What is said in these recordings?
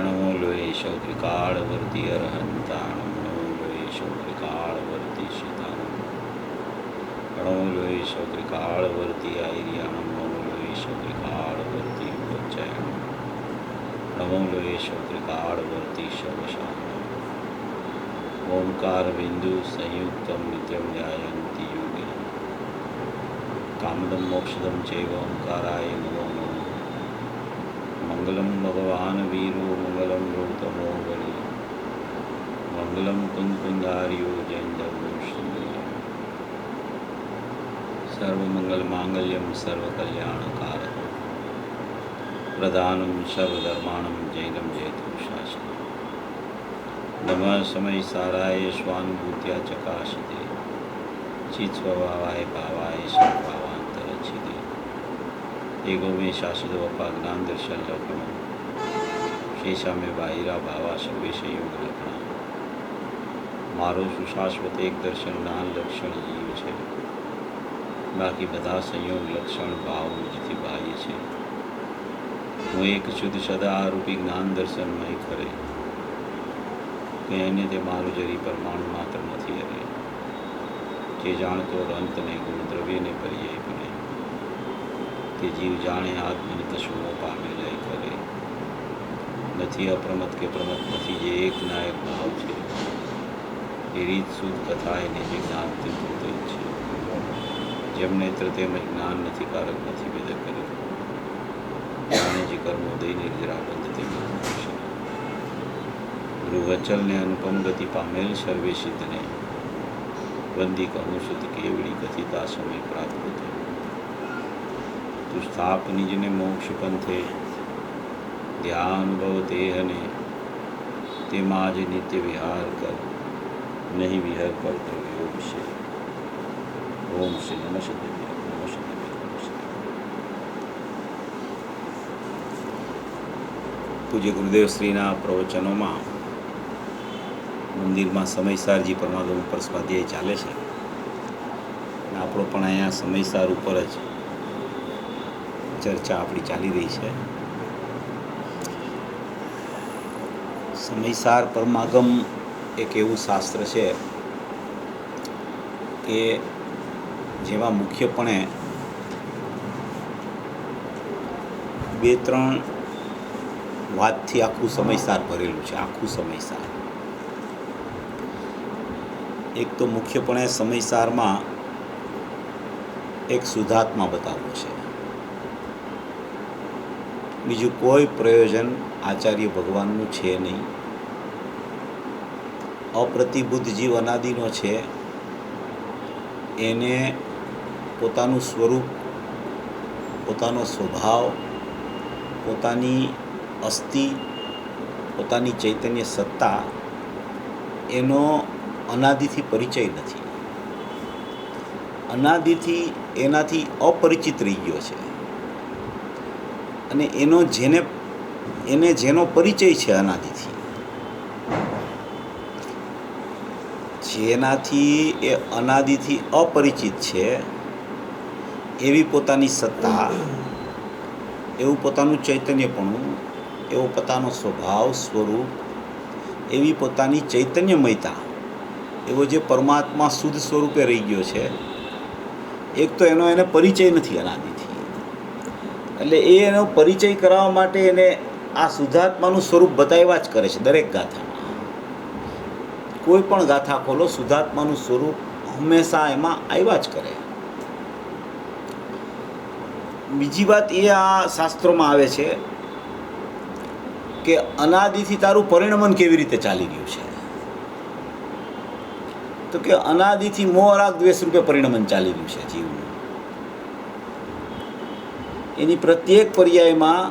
નમો લોયેશો ત્રિકાળવર્તી અરહંતાણમ નમો લોયેશો ત્રિકાળવર્તી શિતાણમ નમો લોયેશો ત્રિકાળવર્તી આયર્યાણમ નમો લોયેશો ત્રિકાળવર્તી ઉચ્ચયણમ નમો લોયેશો ત્રિકાળવર્તી શવશાણમ ઓમકાર બિંદુ સંયુક્તમ નિત્યમ ધ્યાયન્તિ યોગિ કામદમ મોક્ષદમ ચૈવ ઓમકારાય નમો નમઃ મંગલમ ભગવાન વીરો મંગલમ ગૌતમો બલિ મંગલમ કુંદકુંદાર્યો જૈનધર્મશ્રી સર્વમંગલમાંગલ્યમ સર્વકલ્યાણકારક પ્રધાનમ સર્વધર્માણમ જૈનમ જયતુ શાસન નમઃ સમય સારાય સ્વાનુભૂત્યા ચકાશિતે ચિત સ્વભાવાય ભાવાય સર્વાવાંતરચિતે એગો મેં શાશ્વત વપા જ્ઞાન દર્શન લખણ શેષા મેં બાહિરા ભાવા સર્વે સંયોગ લખણ મારો સુશાશ્વત એક દર્શન જ્ઞાન લક્ષણ જીવ છે, બાકી બધા સંયોગ લક્ષણ ભાવ મુજથી બાહ્ય છે. હું એક શુદ્ધ સદા આરૂપી જ્ઞાન દર્શનમય ખરે કે એને તે મારું જરી પરમાણુ માત્ર નથી હરે જે જાણતો અંતને ગુણ દ્રવ્યને પર્યાય બને તે જીવ જાણે આત્મને તશુઓ પામે લય કરે નથી અપ્રમત કે પ્રમત નથી જે એક નાયક ભાવ છે એ રીત શુદ્ધ કથા એને જે જ્ઞાન તે પોતે જ છે જેમને તેમ જ્ઞાન નથી કારક નથી વેદ કરે જાણે જે કર્મોદય નિર્જરા બંધ તે ગૃહચલને અનુપમ ગતિ પામેલ સર્વે સિદ્ધને વંદી કહું શુદ્ધ કેવડી કથિતા સમય પ્રાપ્ત થયો તું સ્થાપ નિજને મોક્ષ પંથે ધ્યાન ભવ દેહને તેમાં જ નિત્ય વિહાર કર નહીં વિહાર કરતો યોગ છે. ઓમ શ્રી નમઃ પૂજ્ય ગુરુદેવ શ્રીના પ્રવચનોમાં મંદિરમાં સમયસારજી પરમાગમ ઉપર સ્વાધ્યાય ચાલે છે. આપણો પણ અહીંયા સમયસાર ઉપર જ ચર્ચા આપણી ચાલી રહી છે. સમયસાર પરમાગમ એક એવું શાસ્ત્ર છે કે જેમાં મુખ્યપણે 2-3 વાતથી આખું સમયસાર ભરેલું છે. આખું સમયસાર એક તો મુખ્યપણે સમયસારમાં એક શુદ્ધાત્મા બતાવવું છે. બીજું કોઈ પ્રયોજન આચાર્ય ભગવાનનું છે નહીં. અપ્રતિબુદ્ધ જીવ અનાદિનો છે, એને પોતાનું સ્વરૂપ, પોતાનો સ્વભાવ, પોતાની અસ્થિ, પોતાની ચૈતન્ય સત્તા એનો અનાદિથી પરિચય નથી. અનાદિથી એનાથી અપરિચિત રહી ગયો છે અને એને જેનો પરિચય છે અનાદિથી, જેનાથી એ અનાદિથી અપરિચિત છે એવી પોતાની સત્તા, એવું પોતાનું ચૈતન્યપણું, એવો પોતાનો સ્વભાવ સ્વરૂપ, એવી પોતાની ચૈતન્યમયતા, એવો જે પરમાત્મા શુદ્ધ સ્વરૂપે રહી ગયો છે, એક તો એને પરિચય નથી અનાદિથી. એટલે એનો પરિચય કરાવવા માટે એને આ શુદ્ધાત્માનું સ્વરૂપ બતાવ્યા જ કરે છે. દરેક ગાથામાં કોઈ પણ ગાથા ખોલો, શુદ્ધાત્માનું સ્વરૂપ હંમેશા એમાં આવ્યા જ કરે. બીજી વાત એ આ શાસ્ત્રોમાં આવે છે કે અનાદિથી તારું પરિણમન કેવી રીતે ચાલી રહ્યું છે. તો કે અનાદિથી મોહ રાગ દ્વેષ રૂપે પરિણમન ચાલી રહ્યું છે જીવનું. એની પ્રત્યેક પર્યાયમાં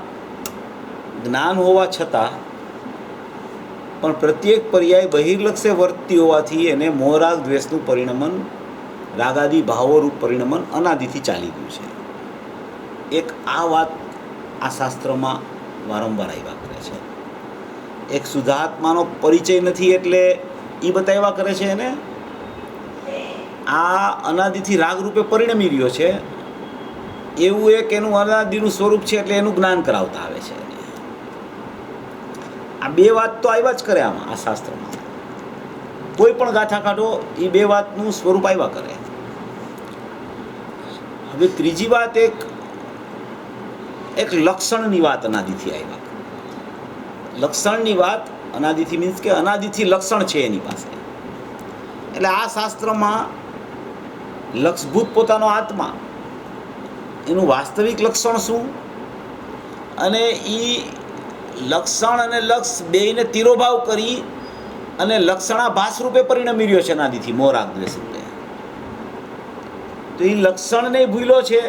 જ્ઞાન હોવા છતાં પણ પ્રત્યેક પર્યાય બહિર્લક્ષે વર્તતી હોવાથી એને મોહ રાગ દ્વેષનું પરિણમન, રાગાદી ભાવોરૂપ પરિણમન અનાદિથી ચાલી રહ્યું છે. એક આ વાત આ શાસ્ત્રમાં વારંવાર આવ્યા કરે છે. એક શુદ્ધાત્માનો પરિચય નથી એટલે એ બતાવ્યા કરે છે એને આ અનાદિથી રાગરૂપે પરિણમી રહ્યો છે એવું એક એનું અનાદિનું સ્વરૂપ છે એટલે એનું જ્ઞાન કરાવતા આવે છે. આ બે વાત તો આવ્યા જ કરે આમાં, આ શાસ્ત્રમાં કોઈ પણ ગાથા કાઢો એ બે વાતનું સ્વરૂપ આવ્યા કરે. હવે ત્રીજી વાત એક લક્ષણની વાત અનાદિથી આવ્યા. લક્ષણની વાત અનાદિથી મીન્સ કે અનાદિથી લક્ષણ છે એની પાસે. એટલે આ શાસ્ત્રમાં લક્ષભૂત પોતાનો આત્મા, એનું વાસ્તવિક લક્ષણ શું, અને એ લક્ષણ અને લક્ષ બેયને તિરોભાવ કરી અને લક્ષણાભાસ રૂપે પરિણમી રહ્યો છે અનાદિથી મોહ રાગ દ્વેષ રૂપે. તો એ લક્ષણને ભૂલ્યો છે.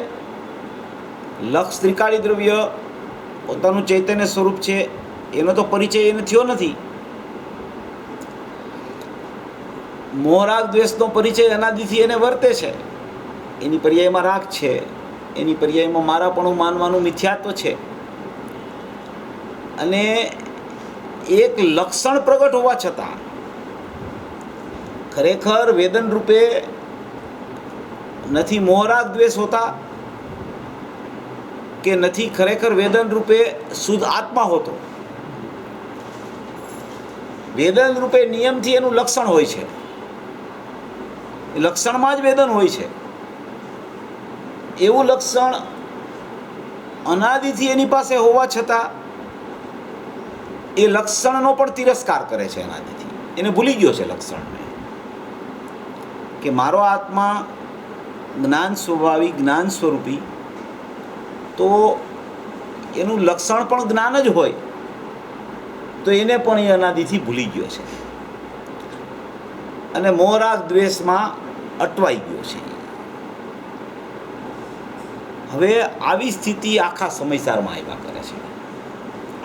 લક્ષ ત્રિકાળી દ્રવ્ય પોતાનું ચૈતન્ય સ્વરૂપ છે, એનો તો પરિચય એને થયો નથી. મોહ રાગ દ્વેષનો પરિચય અનાદિથી એને વર્તે છે. એની પર્યાયમાં રાગ છે, એની પર્યાયમાં મારાપણું માનવાનું મિથ્યાત્વ છે. અને એક લક્ષણ પ્રગટ હોવા છતાં ખરેખર વેદન રૂપે નથી મોહ રાગ દ્વેષ હોતા, કે નથી ખરેખર વેદન રૂપે શુદ્ધ આત્મા હોતો. વેદન રૂપે નિયમથી એનું લક્ષણ હોય છે, લક્ષણમાં જ વેદન હોય છે. એવું લક્ષણ અનાદિથી એની પાસે હોવા છતાં એ લક્ષણનો પણ તિરસ્કાર કરે છે અનાદિથી. એને ભૂલી ગયો છે લક્ષણને, કે મારો આત્મા જ્ઞાન સ્વભાવી, જ્ઞાન સ્વરૂપી, તો એનું લક્ષણ પણ જ્ઞાન જ હોય, તો એને પણ એ અનાદિથી ભૂલી ગયો છે અને મોહ રાગ દ્વેષમાં અટવાઈ ગયો છે. હવે આવી સ્થિતિ આખા સમયસારમાં આવ્યા કરે છે.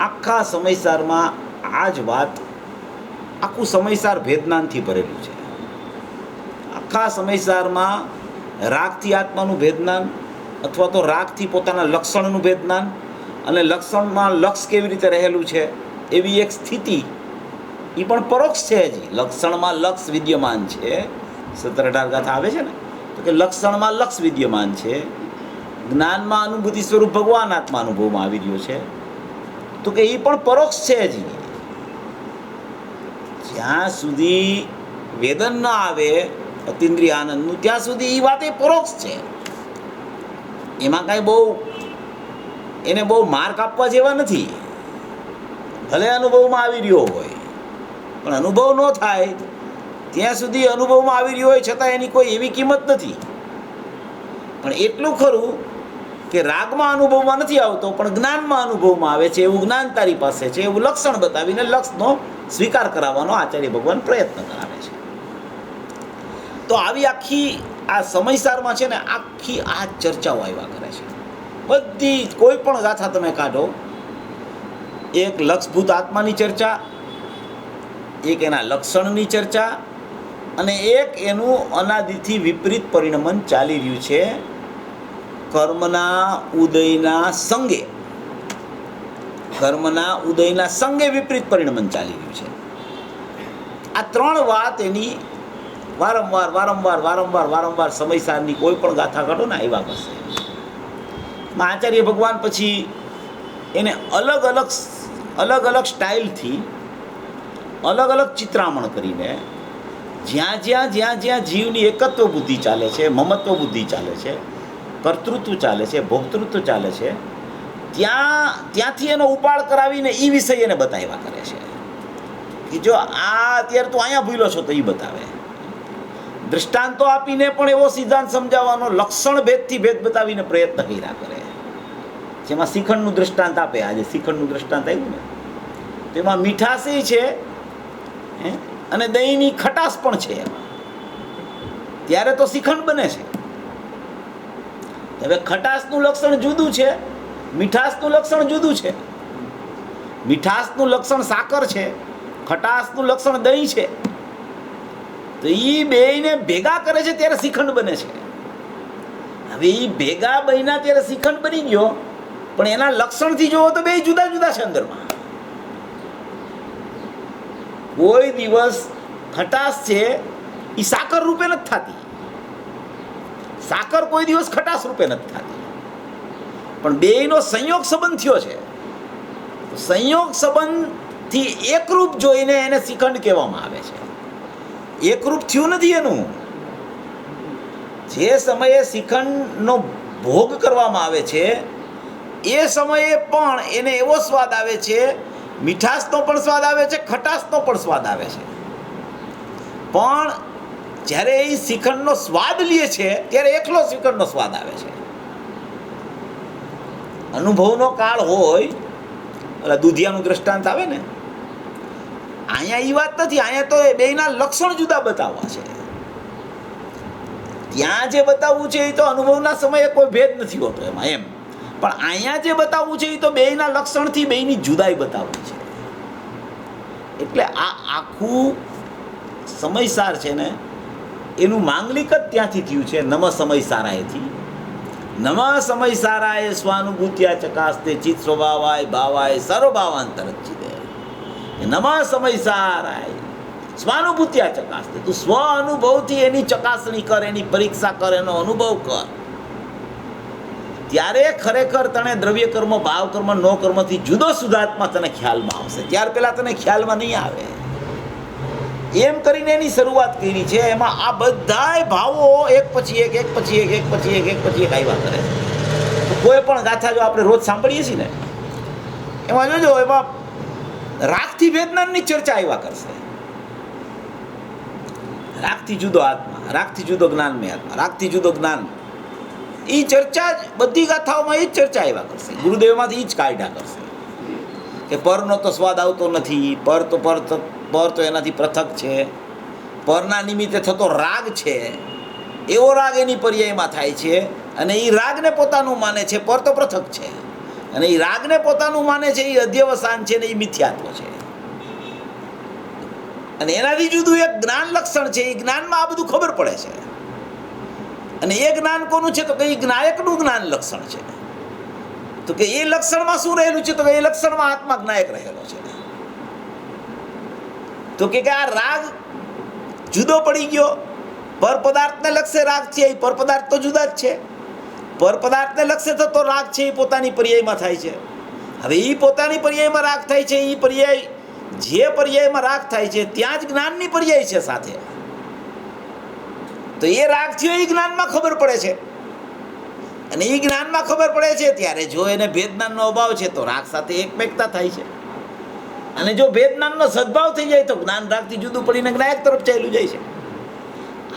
આખા સમયસારમાં આ જ વાત, આખું સમયસાર ભેદજ્ઞાનથી ભરેલું છે. આખા સમયસારમાં રાગથી આત્માનું ભેદજ્ઞાન, અથવા તો રાગથી પોતાના લક્ષણનું ભેદજ્ઞાન, અને લક્ષણમાં લક્ષ કેવી રીતે રહેલું છે એવી એક સ્થિતિ, એ પણ પરોક્ષ છે. હજી લક્ષણમાં લક્ષ વિદ્યમાન છે. 17-18 ગાથા આવે છે ને, તો કે લક્ષણમાં લક્ષ વિદ્યમાન છે, જ્ઞાનમાં અનુભૂતિ સ્વરૂપ ભગવાન આત્મા અનુભવમાં આવી રહ્યો છે, તો કે એ પણ પરોક્ષ છે. હજી જ્યાં સુધી વેદન ન આવે અતિન્દ્રિય આનંદનું, ત્યાં સુધી એ વાત એ પરોક્ષ છે. એમાં કાંઈ બહુ એને બહુ માર્ક આપવા જેવા નથી. ભલે અનુભવમાં આવી રહ્યો હોય, પણ અનુભવ ન થાય ત્યાં સુધી અનુભવમાં આવી રહ્યો હોય છતાં એની કોઈ એવી કિંમત નથી. પણ એટલું ખરું કે રાગમાં અનુભવમાં નથી આવતો, પણ જ્ઞાનમાં અનુભવમાં આવે છે. એવું જ્ઞાન તારી પાસે છે, એવું લક્ષણ બતાવીને લક્ષનો સ્વીકાર કરાવવાનો આચાર્ય ભગવાન પ્રયત્ન કરાવે છે. તો આવી આખી આ સમયસારમાં છે ને, આખી આ ચર્ચાઓ આવ્યા કરે છે. બધી કોઈ પણ ગાથા તમે કાઢો, એક લક્ષભૂત આત્માની ચર્ચા, એક એના લક્ષણની ચર્ચા, અને એક એનું અનાદિથી વિપરીત પરિણમન ચાલી રહ્યું છે કર્મના ઉદયના સંગે. કર્મના ઉદયના સંગે વિપરીત પરિણમન ચાલી રહ્યું છે. આ ત્રણ વાત એની વારંવાર વારંવાર વારંવાર વારંવાર સમયસારની કોઈ પણ ગાથા કાઢો ને આવ્યા કરશે. આચાર્ય ભગવાન પછી એને અલગ અલગ સ્ટાઇલથી અલગ અલગ ચિત્રામણ કરીને જ્યાં જ્યાં જીવની એકત્વ બુદ્ધિ ચાલે છે, મમત્વ બુદ્ધિ ચાલે છે, કર્તૃત્વ ચાલે છે, ભોક્તૃત્વ ચાલે છે, ત્યાંથી એનો ઉપાડ કરાવીને એ વિષય એને બતાવ્યા કરે છે કે જો આ અત્યારે તું અહીંયા ભૂલો છો તો એ બતાવે. દૃષ્ટાંતો આપીને પણ એવો સિદ્ધાંત સમજાવવાનો, લક્ષણ ભેદથી ભેદ બતાવીને પ્રયત્ન કર્યા કરે. જેમાં શ્રીખંડનું દૃષ્ટાંત આપે. આજે શ્રીખંડનું દૃષ્ટાંત આવ્યું ને, તેમાં મીઠાશ છે અને દહીંની ખટાશ પણ છે. ત્યારે તો શ્રીખંડ બને છે. હવે ખટાશનું લક્ષણ જુદું છે, મીઠાશનું લક્ષણ જુદું છે. મીઠાશનું લક્ષણ સાકર છે, ખટાશનું લક્ષણ દહીં છે. તો એ બેયને ભેગા કરે છે ત્યારે શ્રીખંડ બને છે. હવે એ ભેગા બન્યા ત્યારે શ્રીખંડ બની ગયો, પણ એના લક્ષણથી જોવો તો બે જુદા જુદા છે અંદરમાં. કોઈ દિવસ ખટાશ છે એ સાકર રૂપે નથી થતી, સાકર કોઈ દિવસ ખટાશ રૂપે નથી થતી, પણ બેયનો સંયોગ સંબંધ થયો છે. સંયોગ સંબંધ થી એકરૂપ જોઈને એને શિખંડ કહેવામાં આવે છે. એકરૂપ થયું નથી એનું. જે સમયે શિખંડનો ભોગ કરવામાં આવે છે એ સમયે પણ એને એવો સ્વાદ આવે છે, મીઠાશનો પણ સ્વાદ આવે છે, ખટાશનો પણ સ્વાદ આવે છે. પણ જ્યારે એ શ્રીખંડનો સ્વાદ લે છે ત્યારે એકલો શ્રીખંડનો સ્વાદ આવે છે. અનુભવનો કાળ હોય, એટલે દૂધિયાનું દ્રષ્ટાંત આવે ને, અહીંયા એ વાત નથી. અહીંયા તો બેયના લક્ષણ જુદા બતાવવા છે. ત્યાં જે બતાવવું છે એ તો અનુભવના સમયે કોઈ ભેદ નથી હોતો એમાં એમ. પણ અહીંયા જે બતાવવું છે એ તો બેયના લક્ષણથી બેયની જુદાઈ બતાવવી છે. એટલે આ આખું સમયસાર છે ને, એનું માંગલિક જ ત્યાંથી થયું છે. નમ સમયસારાએથી. નમ સમયસારાએ સ્વાનુભૂત્યા ચકાસ્તે ચિત્ત સ્વભાવાય ભાવાય સર્વભાવાંતરચ્છિદે. નમ સમયસારાય સ્વાનુભૂત્યા ચકાસ્તે. તું સ્વ અનુભવથી એની ચકાસણી કર, એની પરીક્ષા કર, એનો અનુભવ કર. ત્યારે ખરેખર તને દ્રવ્ય કર્મ, ભાવ કર્મ, નો કર્મથી જુદો શુદ્ધાત્મા તને ખ્યાલમાં આવશે. ત્યાર પહેલા તને ખ્યાલમાં નહીં આવે. એમ કરીને એની શરૂઆત કરી છે. એમાં આ બધાય ભાવો એક પછી એક, એક પછી એક, એક પછી એક, એક પછી એક આવ્યા કરે છે. તો કોઈ પણ ગાથા જો આપણે રોજ સાંભળીએ છીએ ને, એમાં જોજો, એમાં રાગથી વેદનાની ચર્ચા આવ્યા કરશે. રાગથી જુદો આત્મા, રાગથી જુદો જ્ઞાનમય આત્મા, રાગથી જુદો જ્ઞાન. એ ચર્ચા જ બધી ગાથાઓમાં એ જ ચર્ચા આવ્યા કરશે. ગુરુદેવમાંથી એ જ કાઢ્યા કરશે કે પરનો તો સ્વાદ આવતો નથી, પર તો એનાથી પૃથક છે. પરના નિમિત્તે થતો રાગ છે, એવો રાગ એની પર્યાયમાં થાય છે. અને એ રાગને પોતાનું માને છે, પર તો પૃથક છે. અને એ રાગને પોતાનું માને છે એ અધ્યવસાન છે ને એ મિથ્યાત્વ છે. અને એનાથી જુદું એક જ્ઞાન લક્ષણ છે. એ જ્ઞાનમાં આ બધું ખબર પડે છે. અને એ જ્ઞાન કોનું છે? તો કે એ જ્ઞાયકનું જ્ઞાન લક્ષણ છે. તો કે એ લક્ષણમાં શું રહેલું છે? તો કે એ લક્ષણમાં આત્મા જ્ઞાયક રહેલો છે. તો કે આ રાગ જુદો પડી ગયો. પર પદાર્થને લક્ષે રાગ છે, એ પર પદાર્થ તો જુદા જ છે. પર પદાર્થને લક્ષે થતો રાગ છે એ પોતાની પર્યાયમાં થાય છે. હવે એ પોતાની પર્યાયમાં રાગ થાય છે. એ પર્યાય, જે પર્યાયમાં રાગ થાય છે ત્યાં જ જ્ઞાનની પર્યાય છે સાથે. તો એ રાગ થયો એ જ્ઞાનમાં ખબર પડે છે. અને એ જ્ઞાનમાં ખબર પડે છે ત્યારે જો એને ભેદજ્ઞાનનો અભાવ છે તો રાગ સાથે એકમેકતા થાય છે. અને જો ભેદજ્ઞાનનો સદભાવ થઈ જાય તો જ્ઞાન રાગથી જુદું પડીને જ્ઞાયક તરફ ચાલ્યું જાય છે.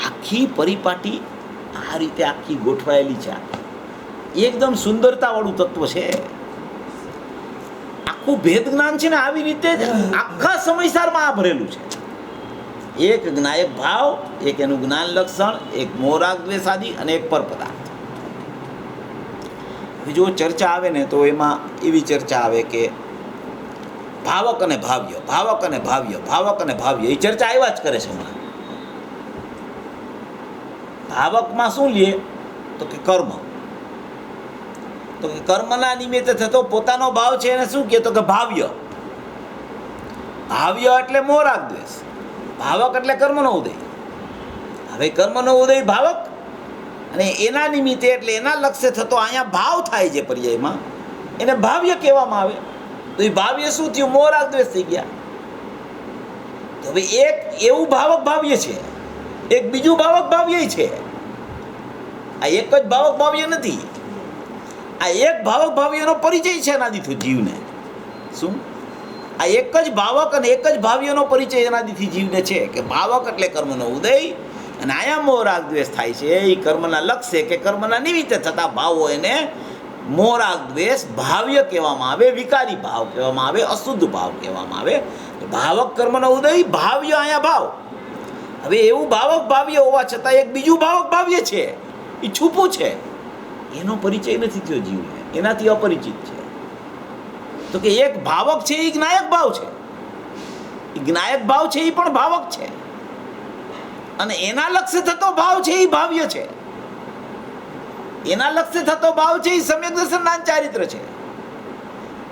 આખી પરિપાટી આ રીતે આખી ગોઠવાયેલી છે. એકદમ સુંદરતાવાળું તત્વ છે. આખું ભેદ જ્ઞાન છે ને આવી રીતે જ આખા સમયસારમાં આ ભરેલું છે. એક જ્ઞાયક ભાવ, એક એનું જ્ઞાન લક્ષણ, એક મોરાગ દ્વેષાદી અને એક પર પદાર્થ. જો ચર્ચા આવે ને તો એમાં એવી ચર્ચા આવે કે ભાવક અને ભાવ્ય, ભાવક અને ભાવ્ય, ભાવક અને ભાવ્ય, એ ચર્ચા આવ્યા જ કરે છે હમણાં. ભાવકમાં શું લે? તો કે કર્મ. તો કે કર્મના નિમિત્તે થતો પોતાનો ભાવ છે એને શું કહે? તો કે ભાવ્ય. ભાવ્ય એટલે મોરાગ દ્વેષ, ભાવક એટલે કર્મનો ઉદય. હવે કર્મનો ઉદય ભાવક, અને એના નિમિત્તે એટલે એના લક્ષ્ય થતો અહીંયા ભાવ થાય છે પર્યાયમાં, એને ભાવ્ય કહેવામાં આવે. તો એ ભાવ્ય શું થયું? મોરાગ દ્વેષ થઈ ગયા. તો હવે એક એવું ભાવક ભાવ્ય છે, એક બીજું ભાવક ભાવ્ય છે. આ એક જ ભાવક ભાવ્ય નથી. આ એક ભાવક ભાવ્યનો પરિચય છે અનાદિથી જીવને. શું? આ એક જ ભાવક અને એક જ ભાવ્યનો પરિચય અનાદિથી જીવને છે કે ભાવક એટલે કર્મનો ઉદય, અને આયા મોરાગ દ્વેષ થાય છે એ કર્મના લક્ષ્ય કે કર્મના નિમિત્તે થતા ભાવો એને મોરાગ દ્વેષ ભાવ્ય કહેવામાં આવે, વિકારી ભાવ કહેવામાં આવે, અશુદ્ધ ભાવ કહેવામાં આવે. ભાવક કર્મનો ઉદય, ભાવ્ય અહીંયા ભાવ. હવે એવું ભાવક ભાવ્ય હોવા છતાં એક બીજું ભાવક ભાવ્ય છે, એ છૂપું છે, એનો પરિચય નથી થયો જીવને, એનાથી અપરિચિત છે. તો કે એક ભાવક છે એ જ્ઞાયક ભાવ છે, એ જ્ઞાયક ભાવ છે એ પણ ભાવક છે, અને એના લક્ષ્ય થતો ભાવ છે એ ભાવ્ય છે. એના લક્ષ્ય થતો ભાવ છે એ સમ્યક દર્શનના ચારિત્ર છે,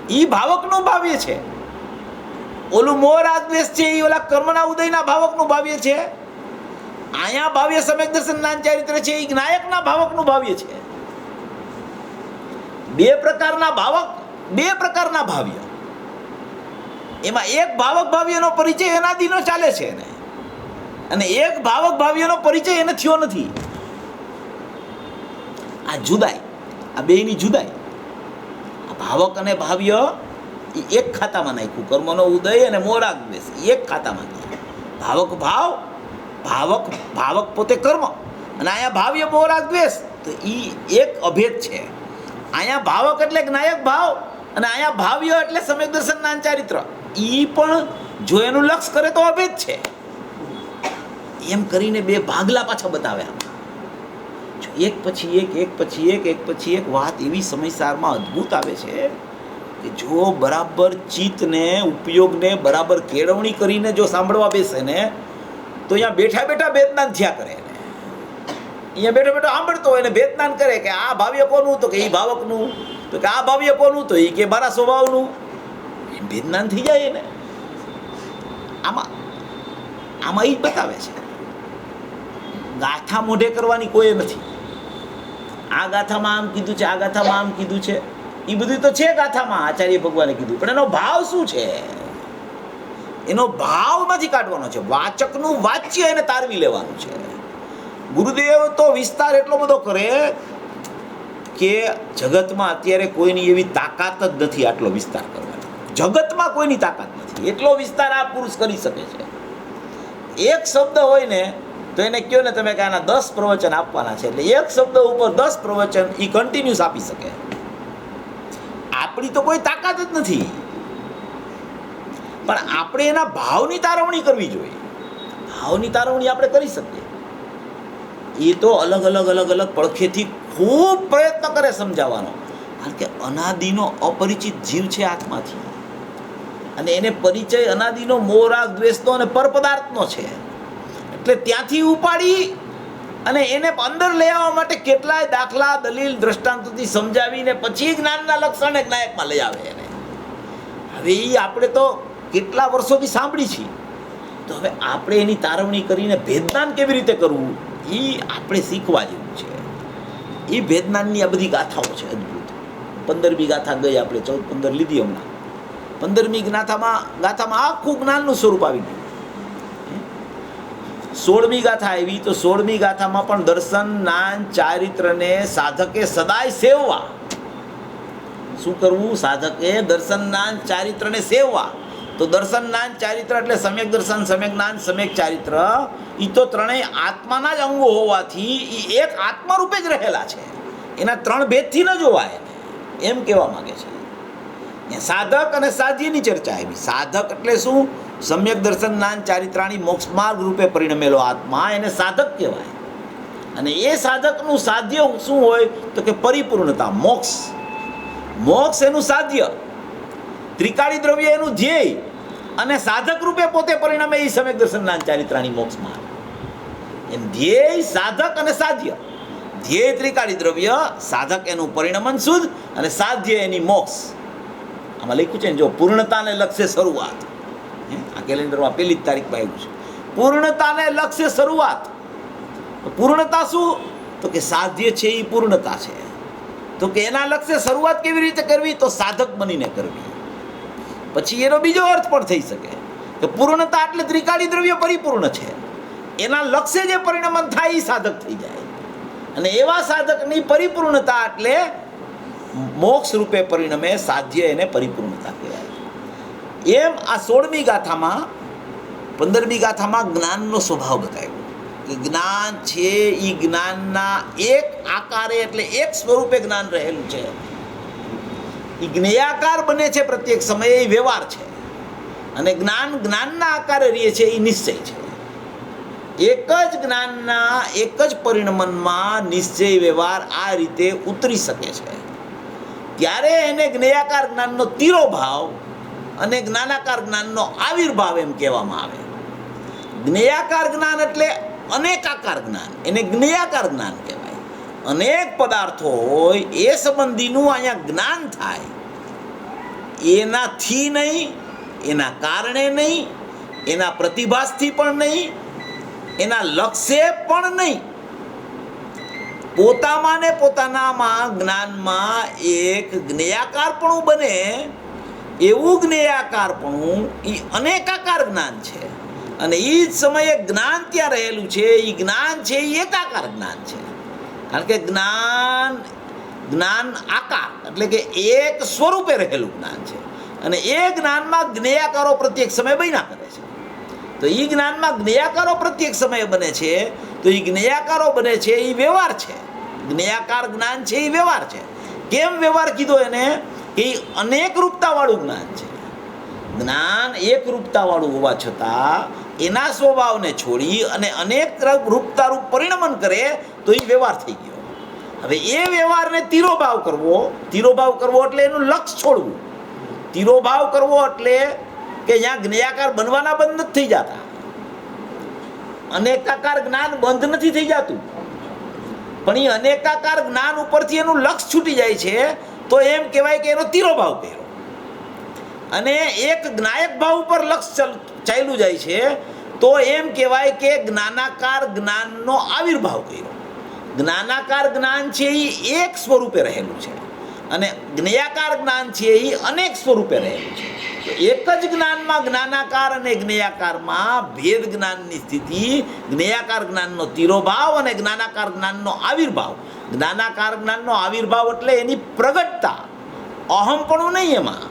એ ભાવકનું ભાવ્ય છે. ઓલું મોરાગ દ્વેષ છે એ ઓલા કર્મના ઉદયના ભાવકનું ભાવ્ય છે. અહીંયા ભાવ્ય સમ્યક દર્શનના ચારિત્ર છે એ જ્ઞાયકના ભાવકનું ભાવ્ય છે. બે પ્રકારના ભાવક, બે પ્રકારના ભાવ્ય. એમાં એક ભાવક ભાવ્યનો પરિચય અનાદિનો ચાલે છે એને, અને એક ભાવક ભાવ્યનો પરિચય એને થયો નથી. આ જુદાઈ, આ બેયની જુદાઈ. આ ભાવક અને ભાવ્ય એ એક ખાતામાં નાખ્યું. કર્મનો ઉદય અને મોરાગ દ્વેષ એક ખાતામાં નાખ્યું. ભાવક ભાવ, ભાવક પોતે કર્મ, અને અહીંયા ભાવ્ય મોરાગ દ્વેષ, તો એ એક અભેદ છે. અહીંયા ભાવક એટલે જ્ઞાયક ભાવ, અને અહીંયા ભાવ્ય એટલે સમ્યક દર્શન જ્ઞાન ચારિત્ર. એ પણ જો એનું લક્ષ કરે તો અભેદ છે. એમ કરીને બે ભાગલા પાછા બતાવ્યા. એક પછી એક વાત એવી સમયસારમાં અદ્ભુત આવે છે કે જો બરાબર ચિત્તને ઉપયોગને બરાબર કેળવણી કરીને જો સાંભળવા બેસે ને, તો અહીંયા બેઠા બેઠા ભેદનાન થયા કરે. અહીંયા બેઠો બેઠો સાંભળતો હોય ને ભેદનાન કરે કે આ ભાવ્ય કોનું, તો કે એ ભાવકનું, તો કે આ ભાવ્ય કોનું, તો એ કે મારા સ્વભાવનું. એમ ભેદનાન થઈ જાય ને. આમાં એ જ બતાવે છે. ગાથા મોઢે કરવાની કોઈ નથી. આ ગાથામાં આમ કીધું છે, આ ગાથામાં આમ કીધું છે, એ બધું તો છે ગાથામાં, આચાર્ય ભગવાને કીધું, પણ એનો ભાવ શું છે? એનો ભાવમાંથી કાઢવાનો છે. વાચકનું વાચ્ય એને તારવી લેવાનું છે. ગુરુદેવ તો વિસ્તાર એટલો બધો કરે કે જગતમાં અત્યારે કોઈની એવી તાકાત જ નથી આટલો વિસ્તાર કરવાનો. જગતમાં કોઈની તાકાત નથી એટલો વિસ્તાર આ પુરુષ કરી શકે છે. એક શબ્દ હોય ને તો એને કહો ને તમે કે આના 10 પ્રવચન આપવાના છે, એટલે એક શબ્દ ઉપર 10 પ્રવચન એ કન્ટિન્યુઅસ આપી શકે. આપણી તો કોઈ તાકાત જ નથી, પણ આપણે એના ભાવની તારવણી કરવી જોઈએ. ભાવની તારવણી આપણે કરી શકીએ. એ તો અલગ અલગ પડખેથી ખૂબ પ્રયત્ન કરે સમજાવવાનો, કારણ કે અનાદિનો અપરિચિત જીવ છે આત્માથી, અને એને પરિચય અનાદિનો મોરાગ દ્વેષનો અને પરપદાર્થનો છે. એટલે ત્યાંથી ઉપાડી અને એને અંદર લઈ આવવા માટે કેટલાય દાખલા દલીલ દ્રષ્ટાંતોથી સમજાવીને પછી જ્ઞાનના લક્ષણને જ્ઞાયકમાં લઈ આવે એને. હવે એ આપણે તો કેટલા વર્ષોથી સાંભળી છીએ, તો હવે આપણે એની તારવણી કરીને ભેદનાન કેવી રીતે કરવું એ આપણે શીખવા જેવું છે. એ ભેદનાનની આ બધી ગાથાઓ છે અદ્ભુત. 15મી ગાથા ગઈ આપણે, 14-15 લીધી હમણાં. 15મી ગાથામાં આખું જ્ઞાનનું સ્વરૂપ આવી ગયું. 16મી ગાથા આવી તો 16મી ગાથામાં પણ દર્શન જ્ઞાન ચારિત્રને સાધકે સદાય સેવવા. શું કરવું? સાધકે દર્શન જ્ઞાન ચારિત્રને સેવવા. તો દર્શન જ્ઞાન ચારિત્ર એટલે સમ્યક દર્શન, સમ્યક જ્ઞાન, સમ્યક ચારિત્ર, એ તો ત્રણેય આત્માના જ અંગો હોવાથી એ એક આત્મા રૂપે જ રહેલા છે. એના 3 ભેદથી ન જોવાય એમ કહેવા માંગે છે. સાધક અને સાધ્યની ચર્ચા આવી. સાધક એટલે શું? સમ્યક દર્શન જ્ઞાન ચારિત્રાની મોક્ષ માર્ગ રૂપે પરિણમેલો આત્મા, એને સાધક કહેવાય. અને એ સાધકનું સાધ્ય શું હોય? તો કે પરિપૂર્ણતા, મોક્ષ. મોક્ષ એનું સાધ્ય, ત્રિકાળી દ્રવ્ય એનું ધ્યેય, અને સાધક રૂપે પોતે પરિણમે એ સમ્યક દર્શન જ્ઞાન ચારિત્રાની મોક્ષ માર્ગ. એમ ધ્યેય, સાધક અને સાધ્ય. ધ્યેય ત્રિકાળી દ્રવ્ય, સાધક એનું પરિણમન શુદ્ધ, અને સાધ્ય એની મોક્ષ. આમાં લખ્યું છે ને, જો પૂર્ણતાને લક્ષ્ય શરૂઆત. આ કેલેન્ડરમાં 1લી તારીખમાં આવ્યું છે. પૂર્ણતાને લક્ષ્ય શરૂઆત. પૂર્ણતા શું? તો કે સાધ્ય છે એ પૂર્ણતા છે. તો કે એના લક્ષ્ય શરૂઆત કેવી રીતે કરવી? તો સાધક બનીને કરવી. પછી એનો બીજો અર્થ પણ થઈ શકે કે પૂર્ણતા એટલે ત્રિકાળી દ્રવ્ય પરિપૂર્ણ છે, એના લક્ષ્ય જે પરિણમન થાય એ સાધક થઈ જાય. અને એવા સાધકની પરિપૂર્ણતા એટલે મોક્ષ રૂપે પરિણમે, સાધ્ય એને પરિપૂર્ણતા કહેવાય. એમ આ 16મી ગાથામાં 15મી ગાથામાં જ્ઞાનનો સ્વભાવ બતાવ્યો કે જ્ઞાન છે એ જ્ઞાનના એક આકારે એટલે એક સ્વરૂપે જ્ઞાન રહેલું છે. એ જ્ઞેયાકાર બને છે પ્રત્યેક સમયે, એ વ્યવહાર છે. અને જ્ઞાનના આકારે રહે છે એ નિશ્ચય છે. એક જ જ્ઞાનના એક જ પરિણમનમાં નિશ્ચય વ્યવહાર આ રીતે ઉતરી શકે છે. ત્યારે એને જ્ઞેયાકાર જ્ઞાનનો તિરોભાવ અને જ્ઞાનાકાર જ્ઞાનનો આવિર્ભાવ એમ કહેવામાં આવે. જ્ઞેયાકાર જ્ઞાન એટલે અનેકાકાર જ્ઞાન, એને જ્ઞેયાકાર જ્ઞાન કહેવાય. અનેક પદાર્થો હોય એ સંબંધીનું અહીંયા જ્ઞાન થાય. એનાથી નહીં, એના કારણે નહીં, એના પ્રતિભાસથી પણ નહીં, એના લક્ષ્ય પણ નહીં. પોતામાં ને પોતાનામાં જ્ઞાનમાં એક જ્ઞેયાકારપણું બને એવું જ્ઞેયાકારપણું એ અનેકાકાર જ્ઞાન છે, અને એ જ સમયે જ્ઞાન ત્યાં રહેલું છે. એ જ્ઞાન છે એ એકાકાર જ્ઞાન છે. કારણ કે જ્ઞાન આકાર એટલે કે એક સ્વરૂપે રહેલું જ્ઞાન છે, અને એ જ્ઞાનમાં જ્ઞેયાકારો પ્રત્યેક સમય બન્યા કરે છે. તો એ જ્ઞાનમાં જ્ઞેયાકારો પ્રત્યેક સમયે બને છે. તો એ જ્ઞેયાકારો બને છે એ વ્યવહાર છે. જ્ઞેયાકાર જ્ઞાન છે એ વ્યવહાર છે. કેમ વ્યવહાર કીધો એને? કે અનેક રૂપતાવાળું જ્ઞાન છે. જ્ઞાન એક રૂપતાવાળું હોવા છતાં એના સ્વભાવને છોડી અને અનેક રૂપતારૂપ પરિણમન કરે તો એ વ્યવહાર થઈ ગયો. હવે એ વ્યવહારને તિરોભાવ કરવો એટલે એનું લક્ષ છોડવું. તિરોભાવ કરવો એટલે કે જ્યાં જ્ઞેયાકાર બનવાના બંધ નથી થઈ જતા, અનેકાકાર જ્ઞાન બંધ નથી થઈ જતું, પણ એ અનેકાકાર જ્ઞાન ઉપરથી એનું લક્ષ છૂટી જાય છે. તો એમ કહેવાય કે એનો તિરોભાવ કર્યો, અને એક જ્ઞાયક ભાવ ઉપર લક્ષ ચાલ્યું જાય છે. તો એમ કહેવાય કે જ્ઞાનાકાર જ્ઞાનનો આવિર્ભાવ કર્યો. જ્ઞાનાકાર જ્ઞાન છે એ એક સ્વરૂપે રહેલું છે, અને જ્ઞેયાકાર જ્ઞાન છે એ અનેક સ્વરૂપે રહેલું છે. તો એક જ જ્ઞાનમાં જ્ઞાનાકાર અને જ્ઞેયાકારમાં ભેદ જ્ઞાનની સ્થિતિ, જ્ઞેયાકાર જ્ઞાનનો તિરોભાવ અને જ્ઞાનાકાર જ્ઞાનનો આવિર્ભાવ. જ્ઞાનાકાર જ્ઞાનનો આવિર્ભાવ એટલે એની પ્રગટતા, અહમપણું નહીં એમાં,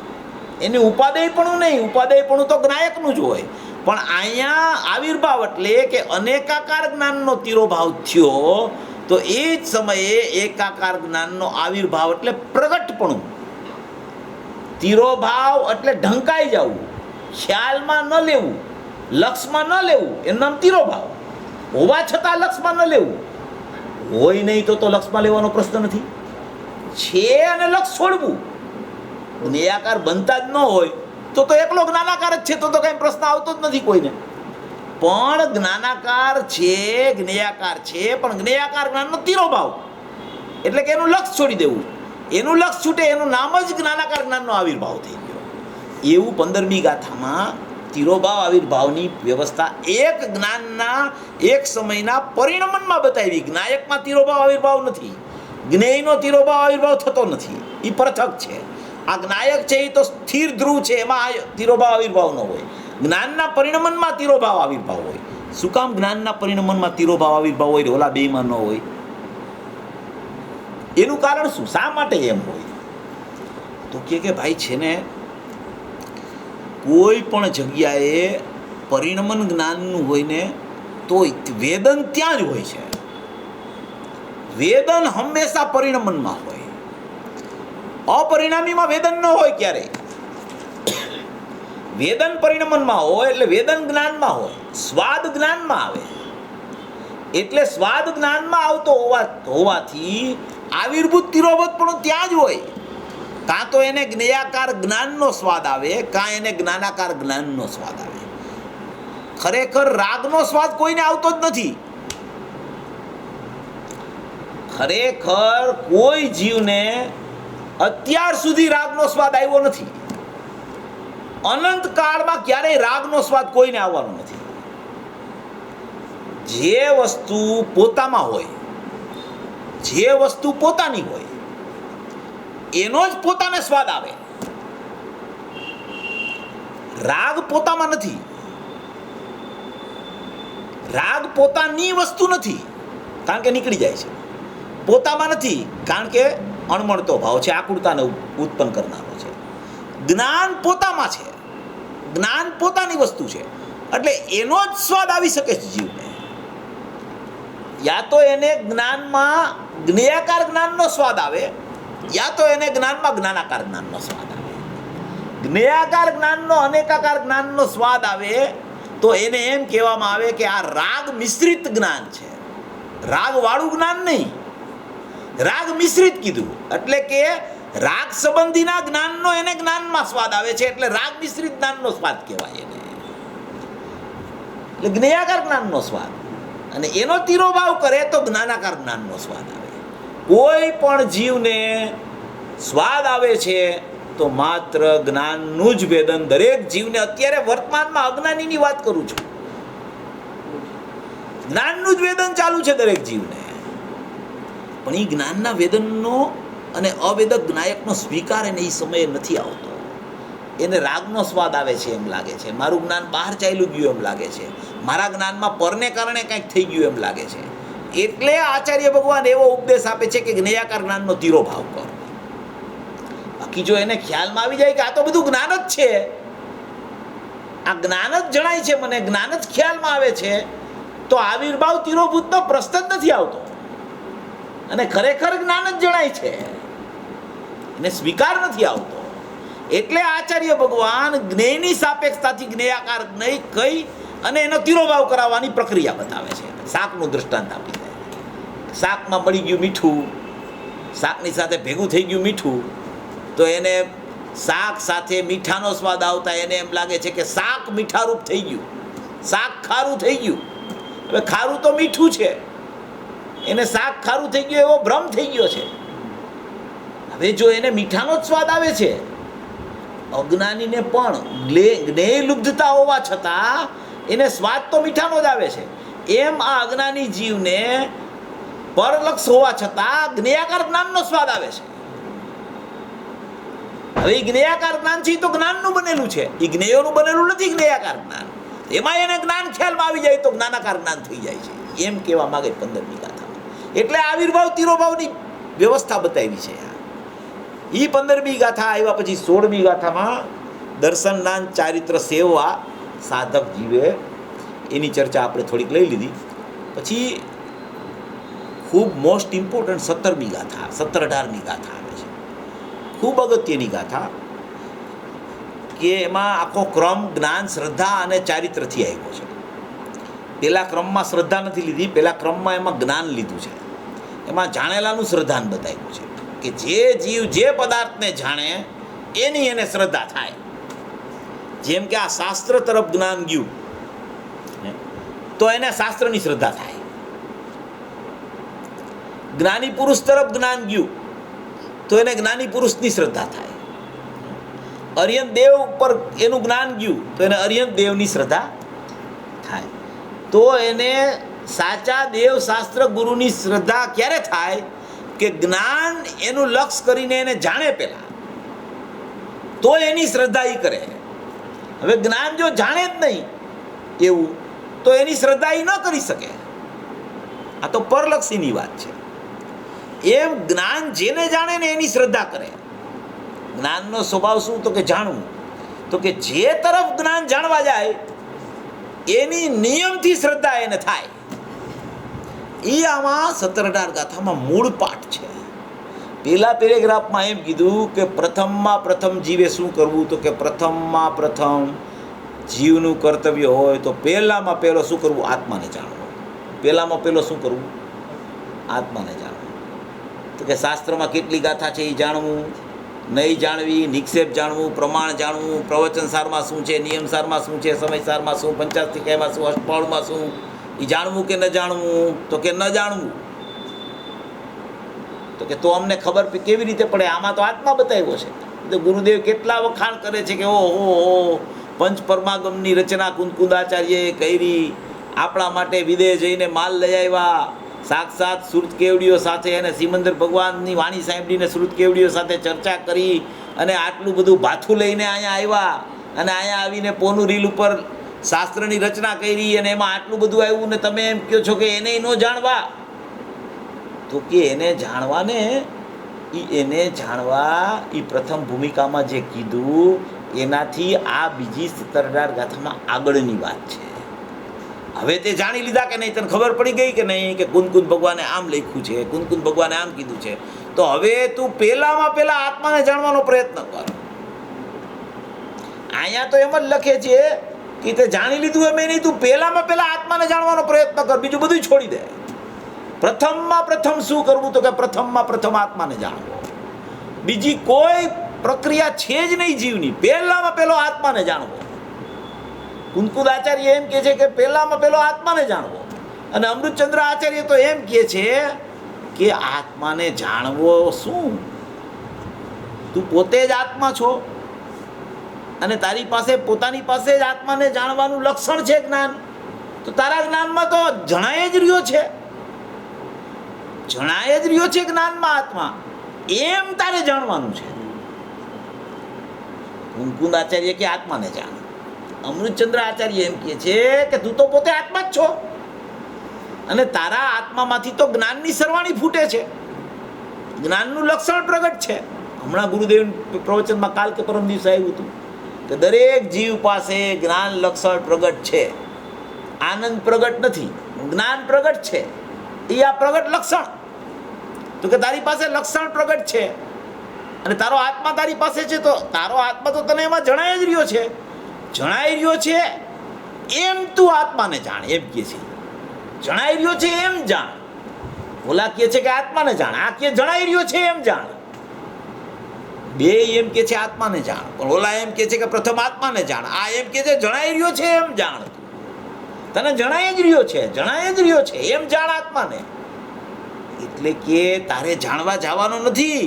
એની ઉપાદેયપણું નહીં. ઉપાદેયપણું તો જ્ઞાયકનું જ હોય, પણ અહીંયા આવિર્ભાવ એટલે કે અનેકાકાર જ્ઞાનનો તિરોભાવ થયો. તો એ જ સમયે એકાકાર જ્ઞાનનો આવિર્ભાવ એટલે પ્રગટપણું. તિરોભાવ એટલે ઢંકાઈ જવું, ખ્યાલમાં ન લેવું, લક્ષમાં ન લેવું, એનું નામ તિરોભાવ. હોવા છતાં લક્ષમાં ન લેવું. હોય નહીં તો લક્ષમાં લેવાનો પ્રશ્ન નથી. છે અને લક્ષ છોડવું. જ્ઞેયાકાર બનતા જ ન હોય તો એકલો જ્ઞાનાકાર જ છે, તો કઈ પ્રશ્ન આવતો જ નથી કોઈને. પણ જ્ઞાનાકાર છે, જ્ઞેયાકાર છે, પણ જ્ઞેયાકાર જ્ઞાનનો તિરોભાવ એટલે કે એનું લક્ષ છોડી દેવું. એનું લક્ષ છૂટે એનું નામ જ જ્ઞાનાકાર જ્ઞાનનો આવિર્ભાવ થઈ ગયો. એવું 15મી ગાથામાં તિરોભાવ આવિર્ભાવની વ્યવસ્થા એક જ્ઞાનના એક સમયના પરિણમનમાં બતાવી. જ્ઞાયકમાં તિરોભાવ આવિર્ભાવ નથી, જ્ઞેયનો તિરોભાવ આવિર્ભાવ થતો નથી, એ પૃથક છે. આ જ્ઞાયક છે એ તો સ્થિર ધ્રુવ છે, એમાં તિરોભાવ આવિર્ભાવ ન હોય. જ્ઞાનના પરિણમનમાં તિરોભાવ આવિર્ભાવ હોય. શું કામ જ્ઞાનના પરિણમનમાં તિરોભાવ આવિર્ભાવ હોય, ઓલા બેમાં ન હોય? એનું કારણ શું? શા માટે એમ હોય? તો કે ભાઈ છે ને, કોઈ પણ જગ્યાએ પરિણમન જ્ઞાનનું હોય ને તો વેદન ત્યાં જ હોય છે. વેદન હંમેશા પરિણમનમાં હોય, અપરિણામીમાં વેદન ન હોય ક્યારેય. વેદન પરિણમનમાં હોય એટલે વેદન જ્ઞાનમાં હોય, સ્વાદ જ્ઞાનમાં આવે. એટલે સ્વાદ જ્ઞાનમાં આવતો હોવાથી આવિર્ભૂત તિરોભૂત પણ ત્યાં જ હોય. કાં તો એને જ્ઞેયાકાર જ્ઞાનનો સ્વાદ આવે, કાં એને જ્ઞાનાકાર જ્ઞાનનો સ્વાદ આવે. ખરેખર રાગનો સ્વાદ કોઈને આવતો જ નથી. ખરેખર કોઈ જીવને અત્યાર સુધી રાગનો સ્વાદ આવ્યો નથી. અનંત કાળમાં ક્યારેય રાગનો સ્વાદ કોઈને આવવાનો નથી. જે વસ્તુ પોતામાં હોય, જે વસ્તુ પોતાની હોય, એનો જ પોતાને સ્વાદ આવે. રાગ પોતામાં નથી. રાગ પોતાની વસ્તુ નથી, કારણ કે નીકળી જાય છે. પોતામાં નથી, કારણ કે અણમણતો ભાવ છે, આકુળતાને ઉત્પન્ન કરનારો છે. જ્ઞાન પોતામાં છે, જ્ઞાન પોતાની વસ્તુ છે, એટલે એનો જ સ્વાદ આવી શકે છે જીવને. યા તો એને જ્ઞાનમાં જ્ઞેયાકાર જ્ઞાનનો સ્વાદ આવે, યા તો એને જ્ઞાનમાં જ્ઞાનાકાર જ્ઞાનનો સ્વાદ આવે. જ્ઞેયાકાર જ્ઞાનનો અનેકાકાર જ્ઞાનનો સ્વાદ આવે તો એને એમ કહેવામાં આવે કે આ રાગ મિશ્રિત જ્ઞાન છે. રાગવાળું જ્ઞાન નહીં, રાગ મિશ્રિત કીધું એટલે કે રાગ સંબંધીના જ્ઞાનનો એને જ્ઞાનમાં સ્વાદ આવે છે, એટલે રાગ મિશ્રિત જ્ઞાનનો સ્વાદ કહેવાય એને. એટલે જ્ઞેયાકાર જ્ઞાનનો સ્વાદ, અને એનો તિરોભાવ કરે તો જ્ઞાનાકાર જ્ઞાનનો સ્વાદ આવે. કોઈ પણ જીવને સ્વાદ આવે છે તો માત્ર જ્ઞાનનું જ વેદન દરેક જીવને. અત્યારે વર્તમાનમાં અજ્ઞાનીની વાત કરું છું, જ્ઞાનનું જ વેદન ચાલુ છે દરેક જીવને. પણ એ જ્ઞાનના વેદનનો અને અવેદક જ્ઞાયકનો સ્વીકાર એને એ સમયે નથી આવતો. એને રાગનો સ્વાદ આવે છે એમ લાગે છે, મારું જ્ઞાન બહાર ચાલ્યું ગયું એમ લાગે છે, મારા જ્ઞાનમાં પરને કારણે કંઈક થઈ ગયું એમ લાગે છે. એટલે આચાર્ય ભગવાન એવો ઉપદેશ આપે છે કે જ્ઞેયાકાર જ્ઞાનનો તિરોભાવ કર. બાકી જો એને ખ્યાલમાં આવી જાય કે આ તો બધું જ્ઞાન જ છે, આ જ્ઞાન જ જણાય છે, મને જ્ઞાન જ ખ્યાલમાં આવે છે, તો આવિર્ભાવ તિરોભૂતનો પ્રશ્ન જ નથી આવતો અને ખરેખર જ્ઞાન જ જણાય છે, એને સ્વીકાર નથી આવતો. એટલે આચાર્ય ભગવાન જ્ઞેયની સાપેક્ષતાથી જ્ઞેયાકાર જ્ઞેય કહી અને એનો તિરોભાવ કરાવવાની પ્રક્રિયા બતાવે છે. શાકનું દૃષ્ટાંત આપી દે. શાકમાં મળી ગયું મીઠું, શાકની સાથે ભેગું થઈ ગયું મીઠું, તો એને શાક સાથે મીઠાનો સ્વાદ આવતા એને એમ લાગે છે કે શાક મીઠારૂપ થઈ ગયું, શાક ખારું થઈ ગયું. હવે ખારું તો મીઠું છે, એને શાક ખારું થઈ ગયું એવો ભ્રમ થઈ ગયો છે. હવે જો એને મીઠાનો જ સ્વાદ આવે છે, અજ્ઞાનીને પણ જ્ઞેય લુબ્ધતા હોવા છતાં એને સ્વાદ તો મીઠાનો જ આવે છે, એમ આ અજ્ઞાની જીવને પરલક્ષ હોવા છતાં જ્ઞેયાકાર જ્ઞાનનો સ્વાદ આવે છે. હવે એ જ્ઞેયાકાર જ્ઞાન છે તો જ્ઞાનનું બનેલું છે, એ જ્ઞેયોનું બનેલું નથી. જ્ઞેયાકાર જ્ઞાન એમાં એને જ્ઞાન ખ્યાલમાં આવી જાય તો જ્ઞાનાકાર જ્ઞાન થઈ જાય છે, એમ કહેવા માંગે 15મી ગાથામાં. એટલે આવિર્ભાવ તિરોભાવની વ્યવસ્થા બતાવી છે. એ 15મી ગાથા આવ્યા પછી 16મી ગાથામાં દર્શન જ્ઞાન ચારિત્ર સેવા સાધક જીવે એની ચર્ચા આપણે થોડીક લઈ લીધી. પછી ખૂબ મોસ્ટ ઇમ્પોર્ટન્ટ 17મી ગાથા 17-18મી ગાથા આવે છે, ખૂબ અગત્યની ગાથા, કે એમાં આખો ક્રમ જ્ઞાન શ્રદ્ધા અને ચારિત્રથી આવ્યો છે. પહેલા ક્રમમાં શ્રદ્ધા નથી લીધી, પહેલા ક્રમમાં એમાં જ્ઞાન લીધું છે. એમાં જાણેલાનું શ્રદ્ધાન બતાવ્યું છે કે જે જીવ જે પદાર્થને જાણે એની એને શ્રદ્ધા થાય. જેમ કે આ શાસ્ત્ર તરફ જ્ઞાન ગયું તો એને શાસ્ત્રની શ્રદ્ધા થાય, જ્ઞાની પુરુષ તરફ જ્ઞાન ગયું તો એને જ્ઞાની પુરુષની શ્રદ્ધા થાય, અર્યંત દેવ ઉપર એનું જ્ઞાન ગયું તો એને અર્યંત દેવની શ્રદ્ધા થાય. તો એને સાચા દેવ શાસ્ત્ર ગુરુની શ્રદ્ધા ક્યારે થાય કે જ્ઞાન એનું લક્ષ કરીને એને જાણે પહેલા, તો એની શ્રદ્ધા એ કરે. હવે જ્ઞાન જો જાણે જ નહીં એવું તો એની શ્રદ્ધા એ ન કરી શકે. આ તો પરલક્ષીની વાત છે. એમ જ્ઞાન જેને જાણે ને એની શ્રદ્ધા કરે. જ્ઞાનનો સ્વભાવ શું? તો કે જાણવું. તો કે જે તરફ જ્ઞાન જાણવા જાય એની નિયમથી શ્રદ્ધા એને થાય. એ આમાં 17-18 ગાથામાં મૂળ પાઠ છે. પહેલા પેરેગ્રાફમાં એમ કીધું કે પ્રથમમાં પ્રથમ જીવે શું કરવું? તો કે પ્રથમમાં પ્રથમ જીવનું કર્તવ્ય હોય તો પહેલામાં પહેલો શું કરવું? આત્માને જાણવું. પહેલામાં પહેલો શું કરવું? આત્માને જાણવું. તો કે શાસ્ત્રમાં કેટલી ગાથા છે એ જાણવું, નહીં જાણવી, નિક્ષેપ જાણવું, પ્રમાણ જાણવું, પ્રવચનસારમાં શું છે, નિયમસારમાં શું છે, સમયસારમાં શું, પંચાસ્તિકાયમાં શું, અષ્ટપાળમાં શું, એ જાણવું કે ન જાણવું? તો કે ન જાણવું. તો કે તો અમને ખબર કેવી રીતે પડે? આમાં તો આત્મા બતાવ્યો છે. તો ગુરુદેવ કેટલા વખાણ કરે છે કે ઓહો પંચ પરમાગમની રચના કુંદકુંદાચાર્યએ કરી, આપણા માટે વિદેશ જઈને માલ લઈ આવ્યા, સાક્ષાત સુરત કેવડીઓ સાથે અને સિમંદર ભગવાનની વાણી સાંભળીને સુરત કેવડીઓ સાથે ચર્ચા કરી અને આટલું બધું ભાથું લઈને અહીંયા આવ્યા અને અહીંયા આવીને પોનું રીલ ઉપર શાસ્ત્રની રચના કરી અને એમાં આટલું બધું આવ્યું ને તમે એમ કહો છો કે એને ન જાણવા? તો કે એને જાણવા એ પ્રથમ ભૂમિકામાં જે કીધું એનાથી આ બીજી 17-18 ગાથામાં આગળની વાત છે. હવે તે જાણી લીધા કે નહીં? તને ખબર પડી ગઈ કે નહીં કે કુંદકુંદ ભગવાને આમ લખ્યું છે, કુંદકુંદ ભગવાને આમ કીધું છે, તો હવે તું પહેલામાં પહેલા આત્માને જાણવાનો પ્રયત્ન કર. અહીંયા તો એમ જ લખે છે કે તે જાણી લીધું એમ નહીં, તું પહેલામાં પહેલા આત્માને જાણવાનો પ્રયત્ન કર, બીજું બધું છોડી દે. પ્રથમમાં પ્રથમ શું કરવું? તો કે પ્રથમમાં પ્રથમ આત્માને જાણવો. બીજી કોઈ પ્રક્રિયા છે જ નહીં જીવની, પહેલામાં પહેલો આત્માને જાણવો. કુંદકુંદ આચાર્ય એમ કહે છે કે પહેલામાં પહેલો આત્માને જાણવો, અને અમૃતચંદ્ર આચાર્ય તો એમ કહે છે કે આત્માને જાણવો શું? તું પોતે જ આત્મા છો અને તારી પાસે પોતાની પાસે જ આત્માને જાણવાનું લક્ષણ છે જ્ઞાન. તો તારા જ્ઞાનમાં તો જણાય જ રહ્યો છે, જણાય જ રહ્યો છે જ્ઞાનમાં આત્મા, એમ તારે જાણવાનું છે. મુકુંદ આચાર્ય કે આત્માને જાણ. અમૃતચંદ્ર આચાર્ય એમ કહે છે કે તું તો પોતે આત્મા જ છો અને તારા આત્મામાંથી તો જ્ઞાનની સરવાણી ફૂટે છે, જ્ઞાનનું લક્ષણ પ્રગટ છે. હમણાં ગુરુદેવ પ્રવચનમાં કાલ કે પરમ દિવસે આવ્યું હતું કે દરેક જીવ પાસે જ્ઞાન લક્ષણ પ્રગટ છે. આનંદ પ્રગટ નથી, જ્ઞાન પ્રગટ છે. એ આ પ્રગટ લક્ષણ તો કે તારી પાસે લક્ષણ પ્રગટ છે અને તારો આત્મા તારી પાસે છે, તો તારો આત્મા તો તને એમાં જણાઈ જ રહ્યો છે. જણાઈ રહ્યો છે એમ તું આત્માને જાણ, એમ કહે છે. જણાઈ રહ્યો છે એમ જાણ. ઓલા કહે છે કે આત્માને જાણ, આ કે જણાઈ રહ્યો છે એમ જાણ. બે એમ કે છે આત્માને જાણ, પણ ઓલા એમ કે છે કે પ્રથમ આત્માને જાણ. આ એમ કે છે જણાઈ રહ્યો છે એમ જાણ. તને જણાઈ જ રહ્યો છે, જણાઈ જ રહ્યો છે એમ જાણ આત્માને. એટલે કે તારે જાણવા જવાનું નથી,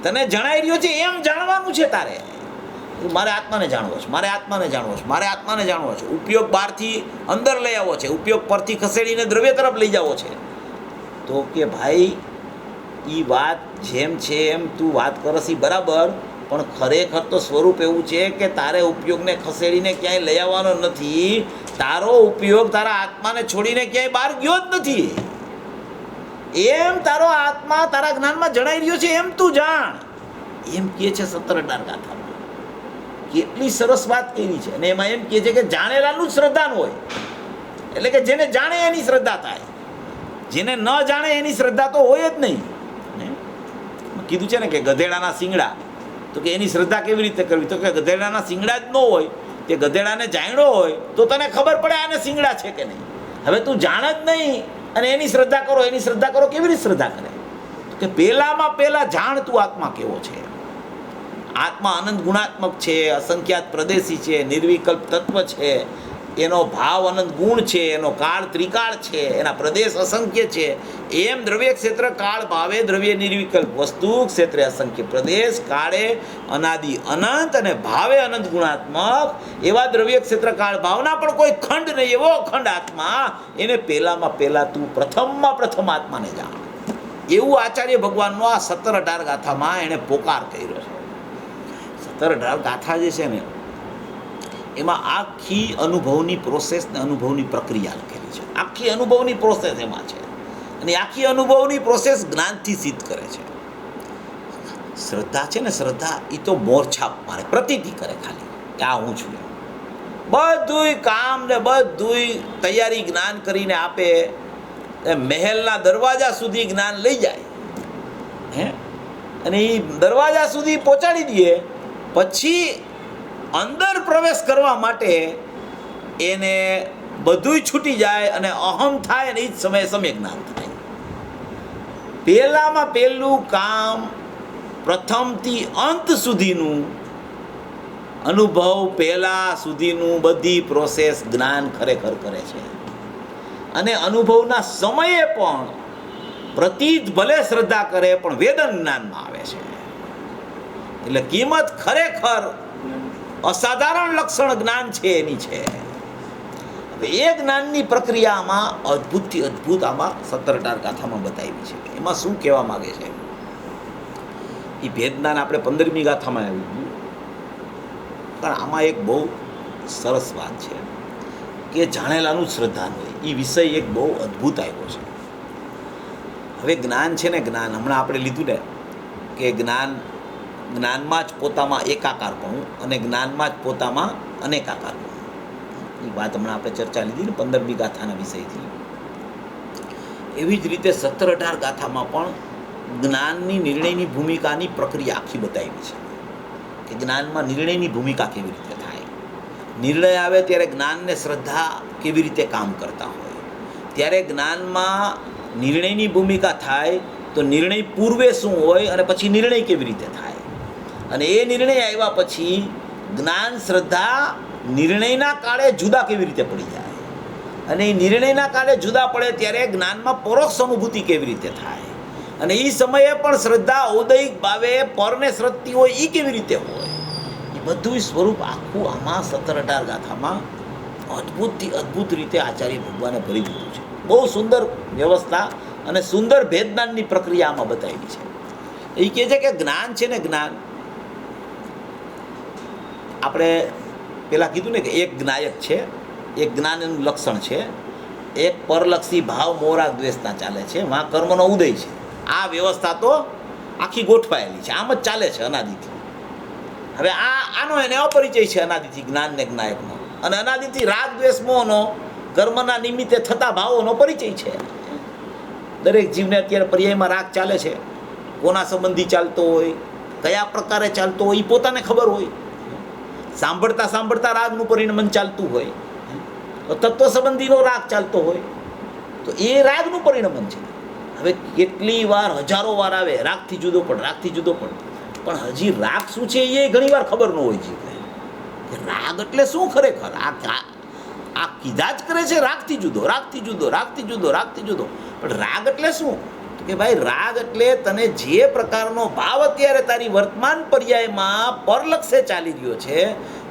તને જણાઈ રહ્યો છે એમ જાણવાનું છે. તારે મારે આત્માને જાણવો છે, મારે આત્માને જાણવો છે, મારે આત્માને જાણવો છે. ઉપયોગ બહારથી અંદર લઈ આવવો છે, ઉપયોગ પરથી ખસેડીને દ્રવ્ય તરફ લઈ જવો છે. તો કે ભાઈ એ વાત જેમ છે એમ તું વાત કરસ એ બરાબર, પણ ખરેખર તો સ્વરૂપ એવું છે કે તારે ઉપયોગને ખસેડીને ક્યાંય લઈ આવવાનો નથી. તારો ઉપયોગ તારા આત્માને છોડીને ક્યાંય બહાર ગયો જ નથી. એમ તારો આત્મા તારા જ્ઞાનમાં જણાઈ રહ્યો છે એમ તું જાણ, એમ કહે છે 17 ગાથામાં. કેટલી સરસ વાત કરી છે. અને એમાં એમ કહે છે કે જાણેલાનું જ શ્રદ્ધાનું હોય, એટલે કે જેને જાણે એની શ્રદ્ધા થાય, જેને ન જાણે એની શ્રદ્ધા તો હોય જ નહીં. કીધું છે ને કે ગધેડાના શિંગડા, તો કે એની શ્રદ્ધા કેવી રીતે કરવી? તો કે ગધેડાના શિંગડા જ ન હોય, તે ગધેડાને જાણ્યો હોય તો તને ખબર પડે આને શિંગડા છે કે નહીં. હવે તું જાણ જ નહીં અને એની શ્રદ્ધા કરો, એની શ્રદ્ધા કરો, કેવી રીતે શ્રદ્ધા કરે? તો કે પહેલામાં પહેલા જાણ તું આત્મા કેવો છે. આત્મા અનંત ગુણાત્મક છે, અસંખ્યાત પ્રદેશી છે, નિર્વિકલ્પ તત્વ છે, એનો ભાવ અનંત ગુણ છે, એનો કાળ ત્રિકાળ છે, એના પ્રદેશ અસંખ્ય છે. એમ દ્રવ્ય ક્ષેત્ર કાળ ભાવે દ્રવ્ય નિર્વિકલ્પ, વસ્તુ ક્ષેત્રે અસંખ્ય, પ્રદેશ કાળે અનાદિ અનંત અને ભાવે અનંત ગુણાત્મક. એવા દ્રવ્ય ક્ષેત્ર કાળ ભાવના પણ કોઈ ખંડ નહીં, એવો અખંડ આત્મા. એને પહેલામાં પહેલા તું પ્રથમમાં પ્રથમ આત્માને જાણ. એવું આચાર્ય ભગવાનનો આ 17-18 ગાથામાં એણે પોકાર કર્યો છે. 17-18 ગાથા જે છે ને એમાં આખી અનુભવની પ્રોસેસ ને અનુભવની પ્રક્રિયા લખેલી છે. આખી અનુભવની પ્રોસેસ એમાં છે અને આખી અનુભવની પ્રોસેસ જ્ઞાનથી સિદ્ધ કરે છે. શ્રદ્ધા છે ને, શ્રદ્ધા એ તો મોરછાપ મારે, પ્રતીતિ કરે ખાલી કે આ હું છું. બધુંય કામ ને બધુંય તૈયારી જ્ઞાન કરીને આપે, મહેલના દરવાજા સુધી જ્ઞાન લઈ જાય હે, અને એ દરવાજા સુધી પહોંચાડી દે. પછી અંદર પ્રવેશ કરવા માટે એને બધુંય છૂટી જાય અને અહમ થાય અને એ જ સમયે સમ્યક જ્ઞાન થાય. પહેલામાં પહેલું કામ પ્રથમથી અંત સુધીનું અનુભવ, પહેલા સુધીનું બધી પ્રોસેસ જ્ઞાન ખરેખર કરે છે. અને અનુભવના સમયે પણ પ્રતીત ભલે શ્રદ્ધા કરે પણ વેદન જ્ઞાનમાં આવે છે. એટલે કિંમત ખરેખર અસાધારણ લક્ષણ જ્ઞાન છે એની છે. એ જ્ઞાનની પ્રક્રિયામાં અદ્ભુતથી અદ્ભુત આમાં 17-18 ગાથામાં બતાવી છે. એમાં શું કહેવા માંગે છે એ ભેદજ્ઞાન આપણે 15મી ગાથામાં આવી ગયું. પણ આમાં એક બહુ સરસ વાત છે કે જાણેલાનું શ્રદ્ધાનું હોય એ વિષય એક બહુ અદ્ભુત આવ્યો છે. હવે જ્ઞાન છે ને, જ્ઞાન હમણાં આપણે લીધું ને કે જ્ઞાનમાં જ પોતામાં એકાકારપણું અને જ્ઞાનમાં જ પોતામાં અનેકાકારપણું. એ વાત હમણાં આપણે ચર્ચા લીધી ને 15મી ગાથાના વિષયથી. એવી જ રીતે 17-18 ગાથામાં પણ જ્ઞાનની નિર્ણયની ભૂમિકાની પ્રક્રિયા આખી બતાવી છે કે જ્ઞાનમાં નિર્ણયની ભૂમિકા કેવી રીતે થાય. નિર્ણય આવે ત્યારે જ્ઞાનને શ્રદ્ધા કેવી રીતે કામ કરતા હોય, ત્યારે જ્ઞાનમાં નિર્ણયની ભૂમિકા થાય તો નિર્ણય પૂર્વે શું હોય અને પછી નિર્ણય કેવી રીતે થાય. અને એ નિર્ણય આવ્યા પછી જ્ઞાન શ્રદ્ધા નિર્ણયના કાળે જુદા કેવી રીતે પડી જાય, અને એ નિર્ણયના કાળે જુદા પડે ત્યારે જ્ઞાનમાં પરોક્ષ અનુભૂતિ કેવી રીતે થાય, અને એ સમયે પણ શ્રદ્ધા ઔદયિક ભાવે પરને શ્રદ્ધતી હોય એ કેવી રીતે હોય. એ બધું સ્વરૂપ આખું આમાં 17-18 ગાથામાં અદ્ભુતથી અદ્ભુત રીતે આચાર્ય ભગવાને ભરી દીધું છે. બહુ સુંદર વ્યવસ્થા અને સુંદર ભેદજ્ઞાનની પ્રક્રિયા આમાં બતાવેલી છે. એ કહે છે કે જ્ઞાન છે ને, જ્ઞાન આપણે પેલા કીધું ને કે એક જ્ઞાયક છે, એક જ્ઞાનનું લક્ષણ છે, એક પરલક્ષી ભાવ મોરા દ્વેષના ચાલે છે, માં કર્મનો ઉદય છે. આ વ્યવસ્થા તો આખી ગોઠવાયેલી છે, આમ જ ચાલે છે અનાદિથી. હવે આનો એને અપરિચય છે અનાદિથી જ્ઞાન ને જ્ઞાયકનો, અને અનાદિથી રાગ દ્વેષ મોહનો કર્મના નિમિત્તે થતા ભાવોનો પરિચય છે. દરેક જીવને અત્યારે પર્યાયમાં રાગ ચાલે છે. કોના સંબંધી ચાલતો હોય, કયા પ્રકારે ચાલતો હોય એ પોતાને ખબર હોય. સાંભળતા સાંભળતા રાગનું પરિણમન ચાલતું હોય, તો તત્વ સંબંધીનો રાગ ચાલતો હોય, તો એ રાગનું પરિણમન છે. હવે કેટલી વાર, હજારો વાર આવે રાગથી જુદો પણ, રાગથી જુદો પણ હજી રાગ શું છે એ ઘણી વાર ખબર ન હોય જીવને કે રાગ એટલે શું ખરેખર. આ કીધા જ કરે છે રાગથી જુદો, રાગથી જુદો, રાગથી જુદો, રાગથી જુદો, પણ રાગ એટલે શું? કે ભાઈ રાગ એટલે તને જે પ્રકારનો ભાવ અત્યારે તારી વર્તમાન પર્યાયમાં પરલક્ષે ચાલી રહ્યો છે,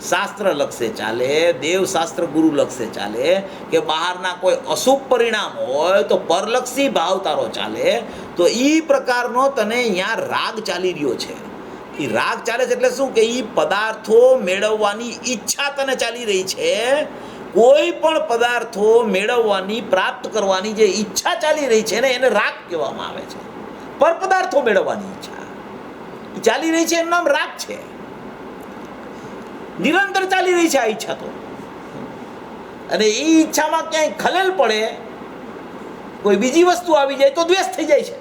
શાસ્ત્ર લક્ષે ચાલે, દેવશાસ્ત્ર ગુરુ લક્ષે ચાલે, કે બહારના કોઈ અશુભ પરિણામ હોય તો પરલક્ષી ભાવ તારો ચાલે, તો એ પ્રકારનો તને અહીંયા રાગ ચાલી રહ્યો છે. એ રાગ ચાલે છે એટલે શું? કે એ પદાર્થો મેળવવાની ઈચ્છા તને ચાલી રહી છે. કોઈ પણ પદાર્થો મેળવવાની, પ્રાપ્ત કરવાની જે ઈચ્છા ચાલી રહી છે ને એને રાગ કહેવામાં આવે છે. પર પદાર્થો મેળવવાની ઈચ્છા એ ચાલી રહી છે, એનું નામ રાગ છે. નિરંતર ચાલી રહી છે આ ઈચ્છા તો, અને એ ઈચ્છામાં ક્યાંય ખલેલ પડે, કોઈ બીજી વસ્તુ આવી જાય તો દ્વેષ થઈ જાય છે.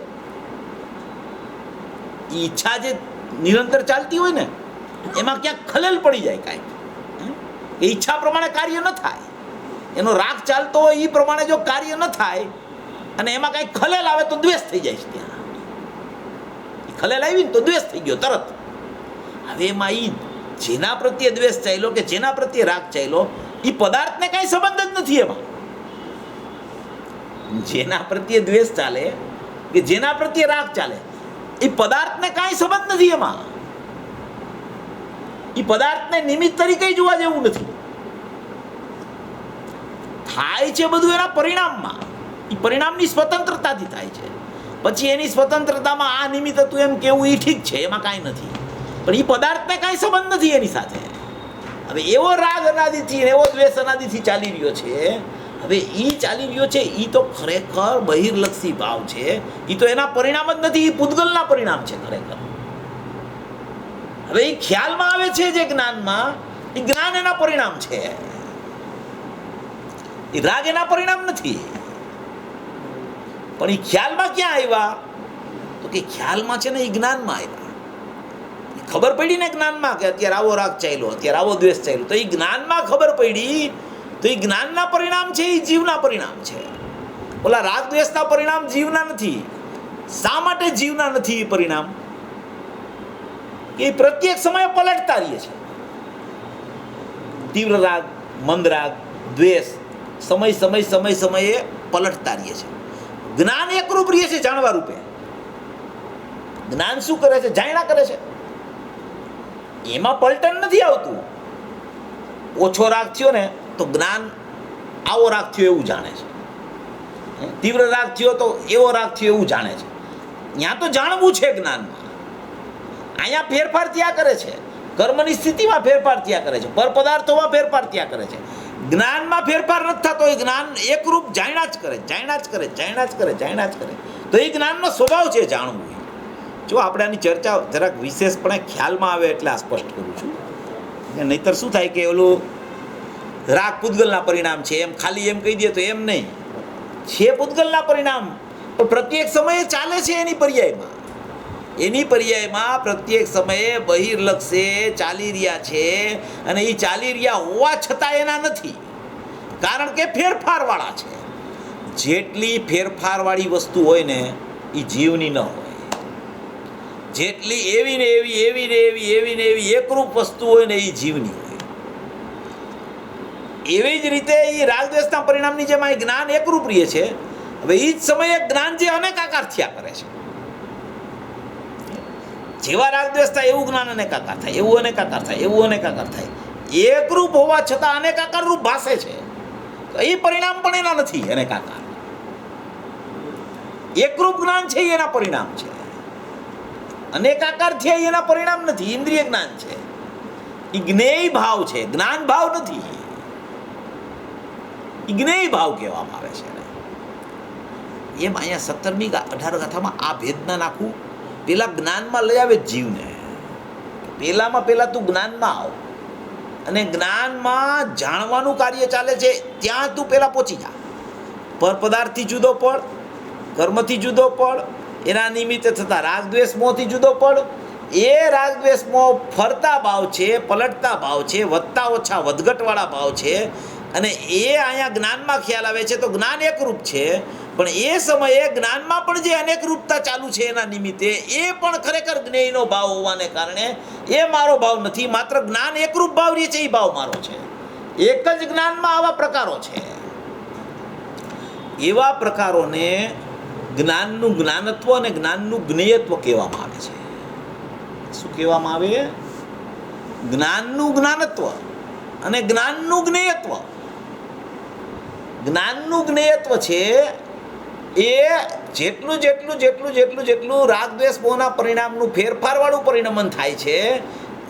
એ ઈચ્છા જે નિરંતર ચાલતી હોય ને એમાં ક્યાંક ખલેલ પડી જાય, કાંઈક એ ઈચ્છા પ્રમાણે કાર્ય ન થાય, એનો રાગ ચાલતો હોય એ પ્રમાણે જો કાર્ય ન થાય અને એમાં કાંઈક ખલેલ આવે તો દ્વેષ થઈ જાય છે. ત્યાં ખલેલ આવી ને તો દ્વેષ થઈ ગયો તરત. હવે એમાં એ જેના પ્રત્યે દ્વેષ ચાલ્યો કે જેના પ્રત્યે રાગ ચાલ્યો એ પદાર્થને કાંઈ સંબંધ જ નથી એમાં. જેના પ્રત્યે દ્વેષ ચાલે કે જેના પ્રત્યે રાગ ચાલે એ પદાર્થને કાંઈ સંબંધ નથી એમાં. એ પદાર્થને નિમિત્ત તરીકે જોવા જેવું નથી. થાય છે બધું એના પરિણામમાં, એ પરિણામની સ્વતંત્રતાથી થાય છે. પછી એની સ્વતંત્રતામાં આ નિમિત્ત હતું એમ કેવું એ ઠીક છે, એમાં કાંઈ નથી, પણ એ પદાર્થને કાંઈ સંબંધ નથી એની સાથે. હવે એવો રાગ અનાદિથી, એવો દ્વેષ અનાદિથી ચાલી રહ્યો છે. હવે એ ચાલી રહ્યો છે એ તો ખરેખર બહિર્લક્ષી ભાવ છે. એ તો એના પરિણામ જ નથી, એ પૂતગલના પરિણામ છે ખરેખર. હવે એ ખ્યાલમાં આવે છે જે જ્ઞાનમાં, એ જ્ઞાન એના પરિણામ છે, એ રાગ એના પરિણામ નથી. પણ એ ખ્યાલમાં ક્યાં આવ્યા? તો કે ખ્યાલમાં છે ને એ જ્ઞાનમાં આવ્યા. ખબર પડી ને જ્ઞાનમાં કે અત્યારે આવો રાગ ચાલ્યો, અત્યારે આવો દ્વેષ ચાલ્યો, તો એ જ્ઞાનમાં ખબર પડી, તો એ જ્ઞાનના પરિણામ છે, એ જીવના પરિણામ છે. ઓલા રાગ દ્વેષના પરિણામ જીવના નથી. શા માટે જીવના નથી એ પરિણામ? એ પ્રત્યેક સમયે પલટતા રહીએ છે. તીવ્ર રાગ, મંદ રાગ, દ્વેષ સમયે પલટતા રહીએ છે. જ્ઞાન એકરૂપ રહીએ છે જાણવા રૂપે. જ્ઞાન શું કરે છે? જાણ્યા કરે છે. એમાં પલટન નથી આવતું. ઓછો રાગ થયો ને તો જ્ઞાન આવો રાગ થયો એવું જાણે છે. તીવ્ર રાગ થયો તો એવો રાગ થયો એવું જાણે છે. ત્યાં તો જાણવું છે જ્ઞાનમાં. અહીંયા ફેરફાર ત્યાં કરે છે, કર્મની સ્થિતિમાં ફેરફાર ત્યાં કરે છે, પર પદાર્થોમાં ફેરફાર ત્યાં કરે છે. જ્ઞાનમાં ફેરફાર નથી થતો. એ જ્ઞાન એકરૂપ જાણ્યા જ કરે, જાણ્યા જ કરે, જાણ્યા જ કરે, જાણ્યા જ કરે. તો એ જ્ઞાનનો સ્વભાવ છે જાણવું. જો આપણે આની ચર્ચા જરાક વિશેષપણે ખ્યાલમાં આવે એટલે આ સ્પષ્ટ કરું છું. નહીંતર શું થાય કે ઓલું રાગ પૂતગલના પરિણામ છે એમ ખાલી એમ કહી દે તો એમ નહીં. છે પૂતગલના પરિણામ, પણ પ્રત્યેક સમયે ચાલે છે એની પર્યાયમાં. એની પર્યાયમાં પ્રત્યેક સમયે બહિર્લક્ષે ચાલી રહ્યા છે, અને એ ચાલી રહ્યા હોવા છતાં એના નથી, કારણ કે ફેરફારવાળા છે. જેટલી ફેરફારવાળી વસ્તુ હોય ને એ જીવની ન હોય. જેટલી એવી ને એવી એકરૂપ વસ્તુ હોય ને એ જીવની હોય. એવી જ રીતે એ રાગદ્વેષના પરિણામની જેમ આ જ્ઞાન એકરૂપ રહે છે. હવે એ જ સમયે જ્ઞાન જે અનેકાકાર થયા કરે છે. જેવા રાગદ્વેષ થાય એવું જ્ઞાન અનેકાકાર થાય, એવું અનેકાકાર થાય, એવું અનેકાકાર થાય. એકરૂપ હોવા છતાં અનેકાકાર રૂપ ભાસે છે. એ પરિણામ પણ એના નથી અનેકાકાર. એકરૂપ જ્ઞાન છે એના પરિણામ છે. અનેકાકાર છે એના પરિણામ નથી, ઇન્દ્રિય જ્ઞાન છે. એ જ્ઞેય ભાવ છે, જ્ઞાન ભાવ નથી. એ જ્ઞેય ભાવ કહેવામાં આવે છે. એમ અહીંયા 17મી 18 ગાથામાં આ ભેદના નાખવું, પેલા જ્ઞાનમાં લઈ આવે જીવને. પેલા તું જ્ઞાનમાં આવ અને જ્ઞાનમાં જાણવાનું કાર્ય ચાલે છે ત્યાં તું પેલા પહોંચી જા. પર પદાર્થથી જુદો પડ, કર્મથી જુદો પડ, એના નિમિત્તે થતા રાગ દ્વેષ મોહથી જુદો પડ. એ રાગ દ્વેષ મોહ ફરતા ભાવ છે, પલટતા ભાવ છે, વધતા ઓછા વધઘટવાળા ભાવ છે. અને એ અહીંયા જ્ઞાનમાં ખ્યાલ આવે છે તો જ્ઞાન એકરૂપ છે, પણ એ સમયે જ્ઞાનમાં પણ જે અનેક રૂપતા ચાલુ છે એના નિમિત્તે એ પણ ખરેખર જ્ઞેયનો ભાવ હોવાને કારણે એ મારો ભાવ નથી, માત્ર જ્ઞાન એકરૂપ ભાવ રહે છે એ ભાવ મારો છે. એક જ જ્ઞાનમાં આવા પ્રકારો છે. એવા પ્રકારોને જ્ઞાનનું જ્ઞાનત્વ અને જ્ઞાનનું જ્ઞેયત્વ કહેવામાં આવે છે. શું કહેવામાં આવે? જ્ઞાનનું જ્ઞાનત્વ અને જ્ઞાનનું જ્ઞેયત્વ. જ્ઞાનનું જ્ઞેયત્વ છે એ જેટલું રાગ દ્વેષ મોહના પરિણામનું ફેરફારવાળું પરિણમન થાય છે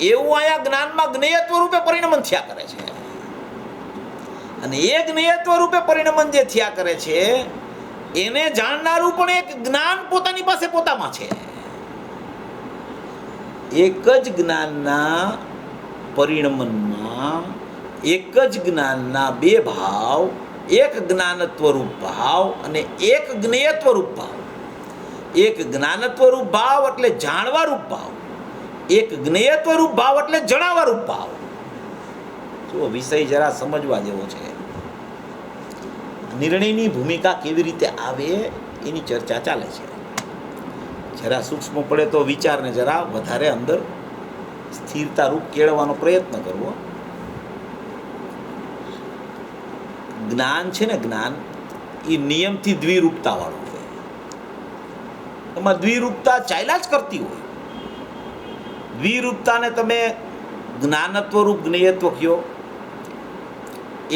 એવું અહીંયા જ્ઞાનમાં જ્ઞેયત્વ રૂપે પરિણમન થયા કરે છે. અને એ જ્ઞેયત્વ રૂપે પરિણમન જે થયા કરે છે એને જાણનારું પણ એક જ્ઞાન પોતાની પાસે પોતામાં છે. એક જ જ્ઞાનના પરિણમનમાં એક જ જ્ઞાનના બે ભાવ, એક જ્ઞાનત્વ રૂપ ભાવ અને એક જ્ઞેયત્વ રૂપ ભાવ. એક જ્ઞાનત્વ રૂપ ભાવ એટલે જાણવા રૂપ ભાવ, એક જ્ઞેયત્વ રૂપ ભાવ એટલે જણાવવા રૂપ ભાવ. જો વિષય જરા સમજવા જેવો છે. નિર્ણયની ભૂમિકા કેવી રીતે આવે એની ચર્ચા ચાલે છે. જરા સૂક્ષ્મ પડે તો વિચારને જરા વધારે અંદર સ્થિરતા રૂપ કેળવવાનો પ્રયત્ન કરવો. જ્ઞાન છે ને, જ્ઞાન એ નિયમથી દ્વિરૂપતા વાળું હોય. એમાં દ્વિરૂપતા ચાલ્યા જ કરતી હોય. દ્વિરૂપતાને તમે જ્ઞાનત્વ રૂપ જ્ઞેયત્વ કયો,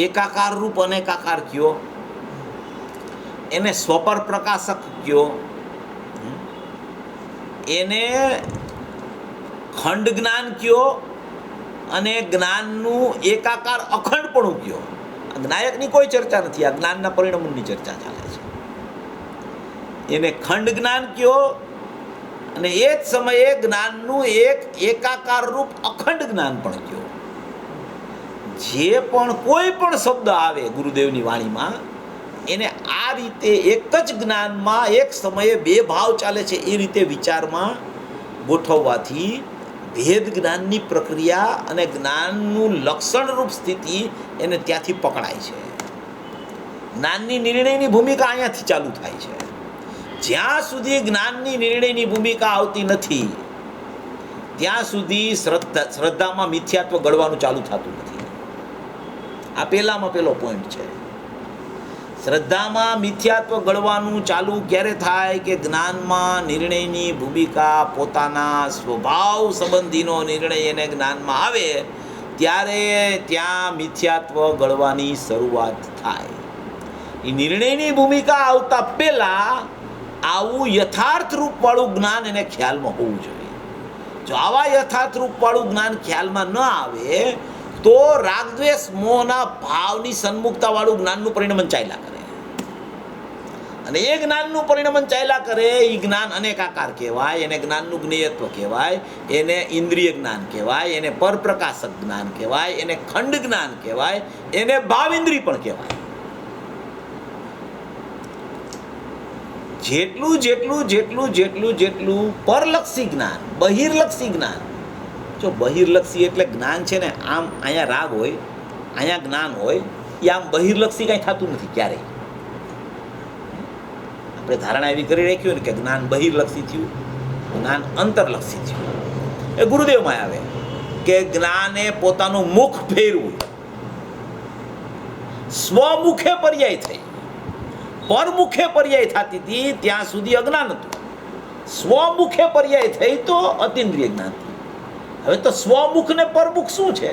એકાકાર રૂપ અનેકાકાર કયો, એને સ્વપર પ્રકાશક કયો, એને ખંડ જ્ઞાન કયો અને જ્ઞાનનું એકાકાર અખંડપણું કયો. જ્ઞાયકની કોઈ ચર્ચા નથી, આ જ્ઞાનના પરિણમોની ચર્ચા ચાલે છે. એને ખંડ જ્ઞાન કયો અને એ જ સમયે જ્ઞાનનું એક એકાકાર રૂપ અખંડ જ્ઞાન પણ કયો. જે પણ કોઈ પણ શબ્દ આવે ગુરુદેવની વાણીમાં એને આ રીતે એક જ જ્ઞાનમાં એક સમયે બે ભાવ ચાલે છે એ રીતે વિચારમાં ગોઠવવાથી ભેદ જ્ઞાનની પ્રક્રિયા અને જ્ઞાનનું લક્ષણરૂપ સ્થિતિ એને ત્યાંથી પકડાય છે. જ્ઞાનની નિર્ણયની ભૂમિકા અહીંયાથી ચાલુ થાય છે. જ્યાં સુધી જ્ઞાનની નિર્ણયની ભૂમિકા આવતી નથી ત્યાં સુધી શ્રદ્ધામાં મિથ્યાત્વ ગળવાનું ચાલુ થતું નથી. આ પહેલામાં પહેલો પોઈન્ટ છે. શ્રદ્ધામાં મિથ્યાત્વ ગળવાનું ચાલુ ક્યારે થાય કે જ્ઞાનમાં નિર્ણયની ભૂમિકા પોતાના સ્વભાવ સંબંધીનો નિર્ણય એને જ્ઞાનમાં આવે ત્યારે ત્યાં મિથ્યાત્વ ગળવાની શરૂઆત થાય. એ નિર્ણયની ભૂમિકા આવતા પહેલા આવું યથાર્થ રૂપવાળું જ્ઞાન એને ખ્યાલમાં હોવું જોઈએ. જો આવા યથાર્થ રૂપવાળું જ્ઞાન ખ્યાલમાં ન આવે તો રાગદ્વેષ મોહના ભાવની સન્મુખતાવાળું જ્ઞાનનું પરિણમન ચાલ્યા કરે. અને એ જ્ઞાનનું પરિણમન ચાલ્યા કરે એ જ્ઞાન અનેકાકાર કહેવાય, એને જ્ઞાનનું જ્ઞેયત્વ કહેવાય, એને ઇન્દ્રિય જ્ઞાન કહેવાય, એને પરપ્રકાશક જ્ઞાન કહેવાય, એને ખંડ જ્ઞાન કહેવાય, એને ભાવેન્દ્રિય પણ કહેવાય. જેટલું પરલક્ષી જ્ઞાન, બહિર્લક્ષી જ્ઞાન. જો બહિર્લક્ષી એટલે જ્ઞાન છે ને આમ અહીંયા રાગ હોય, અહીંયા જ્ઞાન હોય, એ આમ બહિર્લક્ષી કાંઈ થતું નથી ક્યારેય. આપણે ધારણા એવી કરી રાખી હોય ને કે જ્ઞાન બહિર્લક્ષી થયું, જ્ઞાન અંતરલક્ષી થયું. એ ગુરુદેવમાં આવે કે જ્ઞાને પોતાનું મુખ ફેરવું, સ્વમુખે પર્યાય થઈ, પરમુખે પર્યાય થતી હતી ત્યાં સુધી અજ્ઞાન હતું. સ્વમુખે પર્યાય થઈ તો અતિન્દ્રિય જ્ઞાન થયું. હવે તો સ્વમુખ ને પરમુખ શું છે?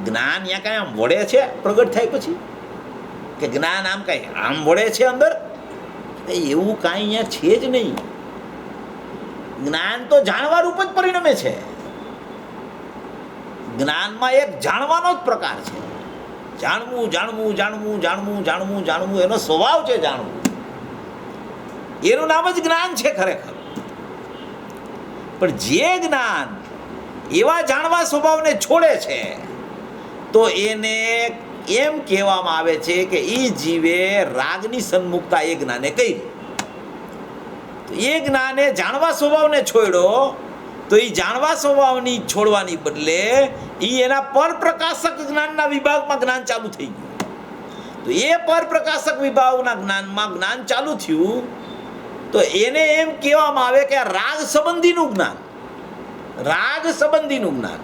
જ્ઞાન ત્યાં કાંઈ આમ વળે છે પ્રગટ થાય પછી કે જ્ઞાન આમ કાંઈ આમ વળે છે અંદર? એવું કાંઈ અહીંયા છે જ નહીં. જ્ઞાન તો જાણવા રૂપ જ પરિણમે છે. જ્ઞાનમાં એક જાણવાનો જ પ્રકાર છે. જાણવું જાણવું જાણવું જાણવું જાણવું જાણવું એનો સ્વભાવ છે જાણવું. એનું નામ જ જ્ઞાન છે ખરેખર. પણ જે જ્ઞાન એવા જાણવા સ્વભાવને છોડે છે તો એને એમ કહેવામાં આવે છે કે એ જીવે રાગની સન્મુખતા એ જ્ઞાને કરી. તો એ જ્ઞાને જાણવા સ્વભાવને છોડ્યો તો એ જાણવા સ્વભાવની છોડવાની બદલે એ એના પરપ્રકાશક જ્ઞાનના વિભાગમાં જ્ઞાન ચાલુ થઈ ગયું. તો એ પરપ્રકાશક વિભાગના જ્ઞાનમાં જ્ઞાન ચાલુ થયું તો એને એમ કહેવામાં આવે કે આ રાગ સંબંધીનું જ્ઞાન, રાગ સંબંધીનું જ્ઞાન,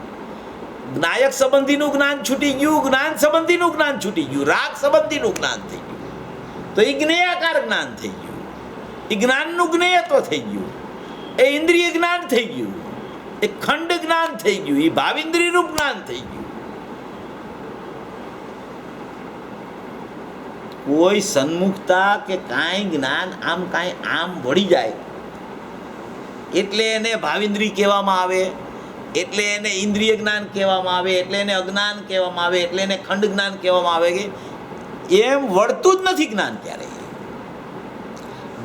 જ્ઞાયક સંબંધીનું જ્ઞાન છૂટી ગયું, જ્ઞાન સંબંધીનું જ્ઞાન છૂટી ગયું, રાગ સંબંધીનું જ્ઞાન થઈ ગયું. તો એ જ્ઞેયાકાર જ્ઞાન થઈ ગયું, એ જ્ઞાનનું જ્ઞેયત્વ થઈ ગયું, એ ઇન્દ્રિય જ્ઞાન થઈ ગયું, એ ખંડ જ્ઞાન થઈ ગયું, એ ભાવિન્દ્રિયનું જ્ઞાન થઈ ગયું. કોઈ સન્મુખતા કે કાંઈ જ્ઞાન આમ કાંઈ આમ વળી જાય એટલે એને ભાવિન્દ્રિય કહેવામાં આવે, એટલે એને ઇન્દ્રિય જ્ઞાન કહેવામાં આવે, એટલે એને અજ્ઞાન કહેવામાં આવે, એટલે એને ખંડ જ્ઞાન કહેવામાં આવે. કે એમ વળતું જ નથી જ્ઞાન ક્યારેય.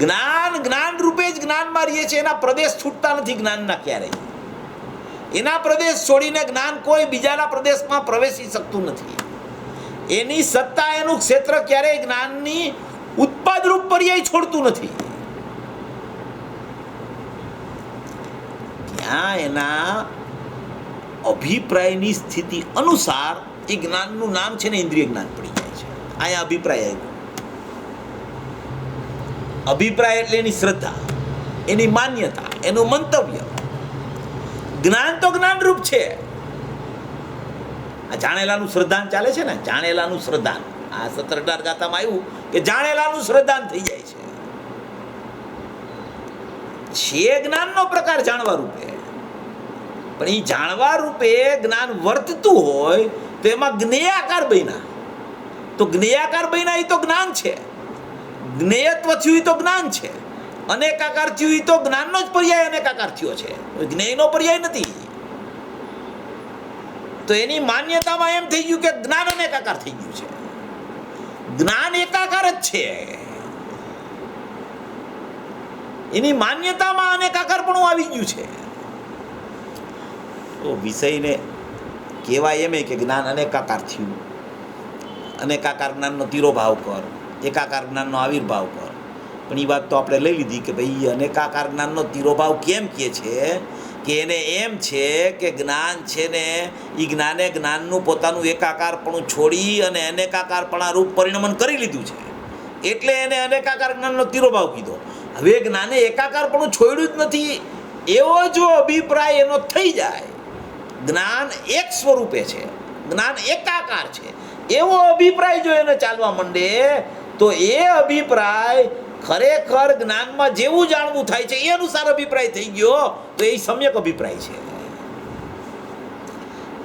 જ્ઞાન જ્ઞાન રૂપે જ જ્ઞાનમાં રહીએ છે, એના પ્રદેશ છૂટતા નથી જ્ઞાનના ક્યારેય. એના પ્રદેશ છોડીને જ્ઞાન કોઈ બીજાના પ્રદેશમાં પ્રવેશી શકતું નથી. એની સત્તા, એનું ક્ષેત્ર ક્યારેય જ્ઞાનની ઉત્પાદ રૂપ પર્યાય છોડતું નથી. ત્યાં એના અભિપ્રાયની સ્થિતિ અનુસાર એ જ્ઞાનનું નામ છે ને ઇન્દ્રિય જ્ઞાન પડી જાય છે. અહીંયા અભિપ્રાય આવ્યો. અભિપ્રાય એટલે એની શ્રદ્ધા, એની માન્યતા, એનું મંતવ્ય. જ્ઞાન તો જ્ઞાનરૂપ છે. આ જાણેલાનું શ્રદ્ધાન ચાલે છે ને, જાણેલાનું શ્રદ્ધાન. આ 17 ગાથામાં આવ્યું કે જાણેલાનું શ્રદ્ધાન થઈ જાય છે. જ્ઞાનનો પ્રકાર જાણવા રૂપે, પણ એ જાણવા રૂપે જ્ઞાન વર્તતું હોય તો એમાં જ્ઞેયાકાર બન્યા. તો જ્ઞેયાકાર બન્યા એ તો જ્ઞાન છે. જ્ઞેયત્વ થયું એ તો જ્ઞાન છે. અનેકાકાર થયું એ તો જ્ઞાનનો જ પર્યાય અનેકાકાર થયો છે, જ્ઞેયનો પર્યાય નથી. તો એની માન્યતામાં એમ થઈ ગયું કે જ્ઞાન અનેકાકાર થઈ ગયું છે. જ્ઞાન એકાકાર જ છે. એની માન્યતામાં અનેકાકારપણું આવી ગયું છે. તો વિષયને કહેવાય એમ કે જ્ઞાન અનેકાકાર થયું. અનેકાકાર જ્ઞાનનો તિરોભાવ કર, એકાકાર જ્ઞાનનો આવિર્ભાવ કર. પણ એ વાત તો આપણે લઈ લીધી કે ભાઈ અનેકાકાર જ્ઞાનનો તિરોભાવ કેમ કહે છે કે એને એમ છે કે જ્ઞાન છે ને એ જ્ઞાને જ્ઞાનનું પોતાનું એકાકારપણું છોડી અને અનેકાકારપણા રૂપ પરિણમન કરી લીધું છે, એટલે એને અનેકાકાર જ્ઞાનનો તિરોભાવ કીધો. હવે જ્ઞાને એકાકારપણું છોડ્યું જ નથી એવો જો અભિપ્રાય એનો થઈ જાય, જ્ઞાન એક સ્વરૂપે છે, જ્ઞાન એકાકાર છે, એવો અભિપ્રાય જો એને ચાલવા માંડે તો એ અભિપ્રાય ખરેખર જ્ઞાનમાં જેવું જાણવું થાય છે એ અનુસાર અભિપ્રાય થઈ ગયો તો એ સમ્યક અભિપ્રાય છે.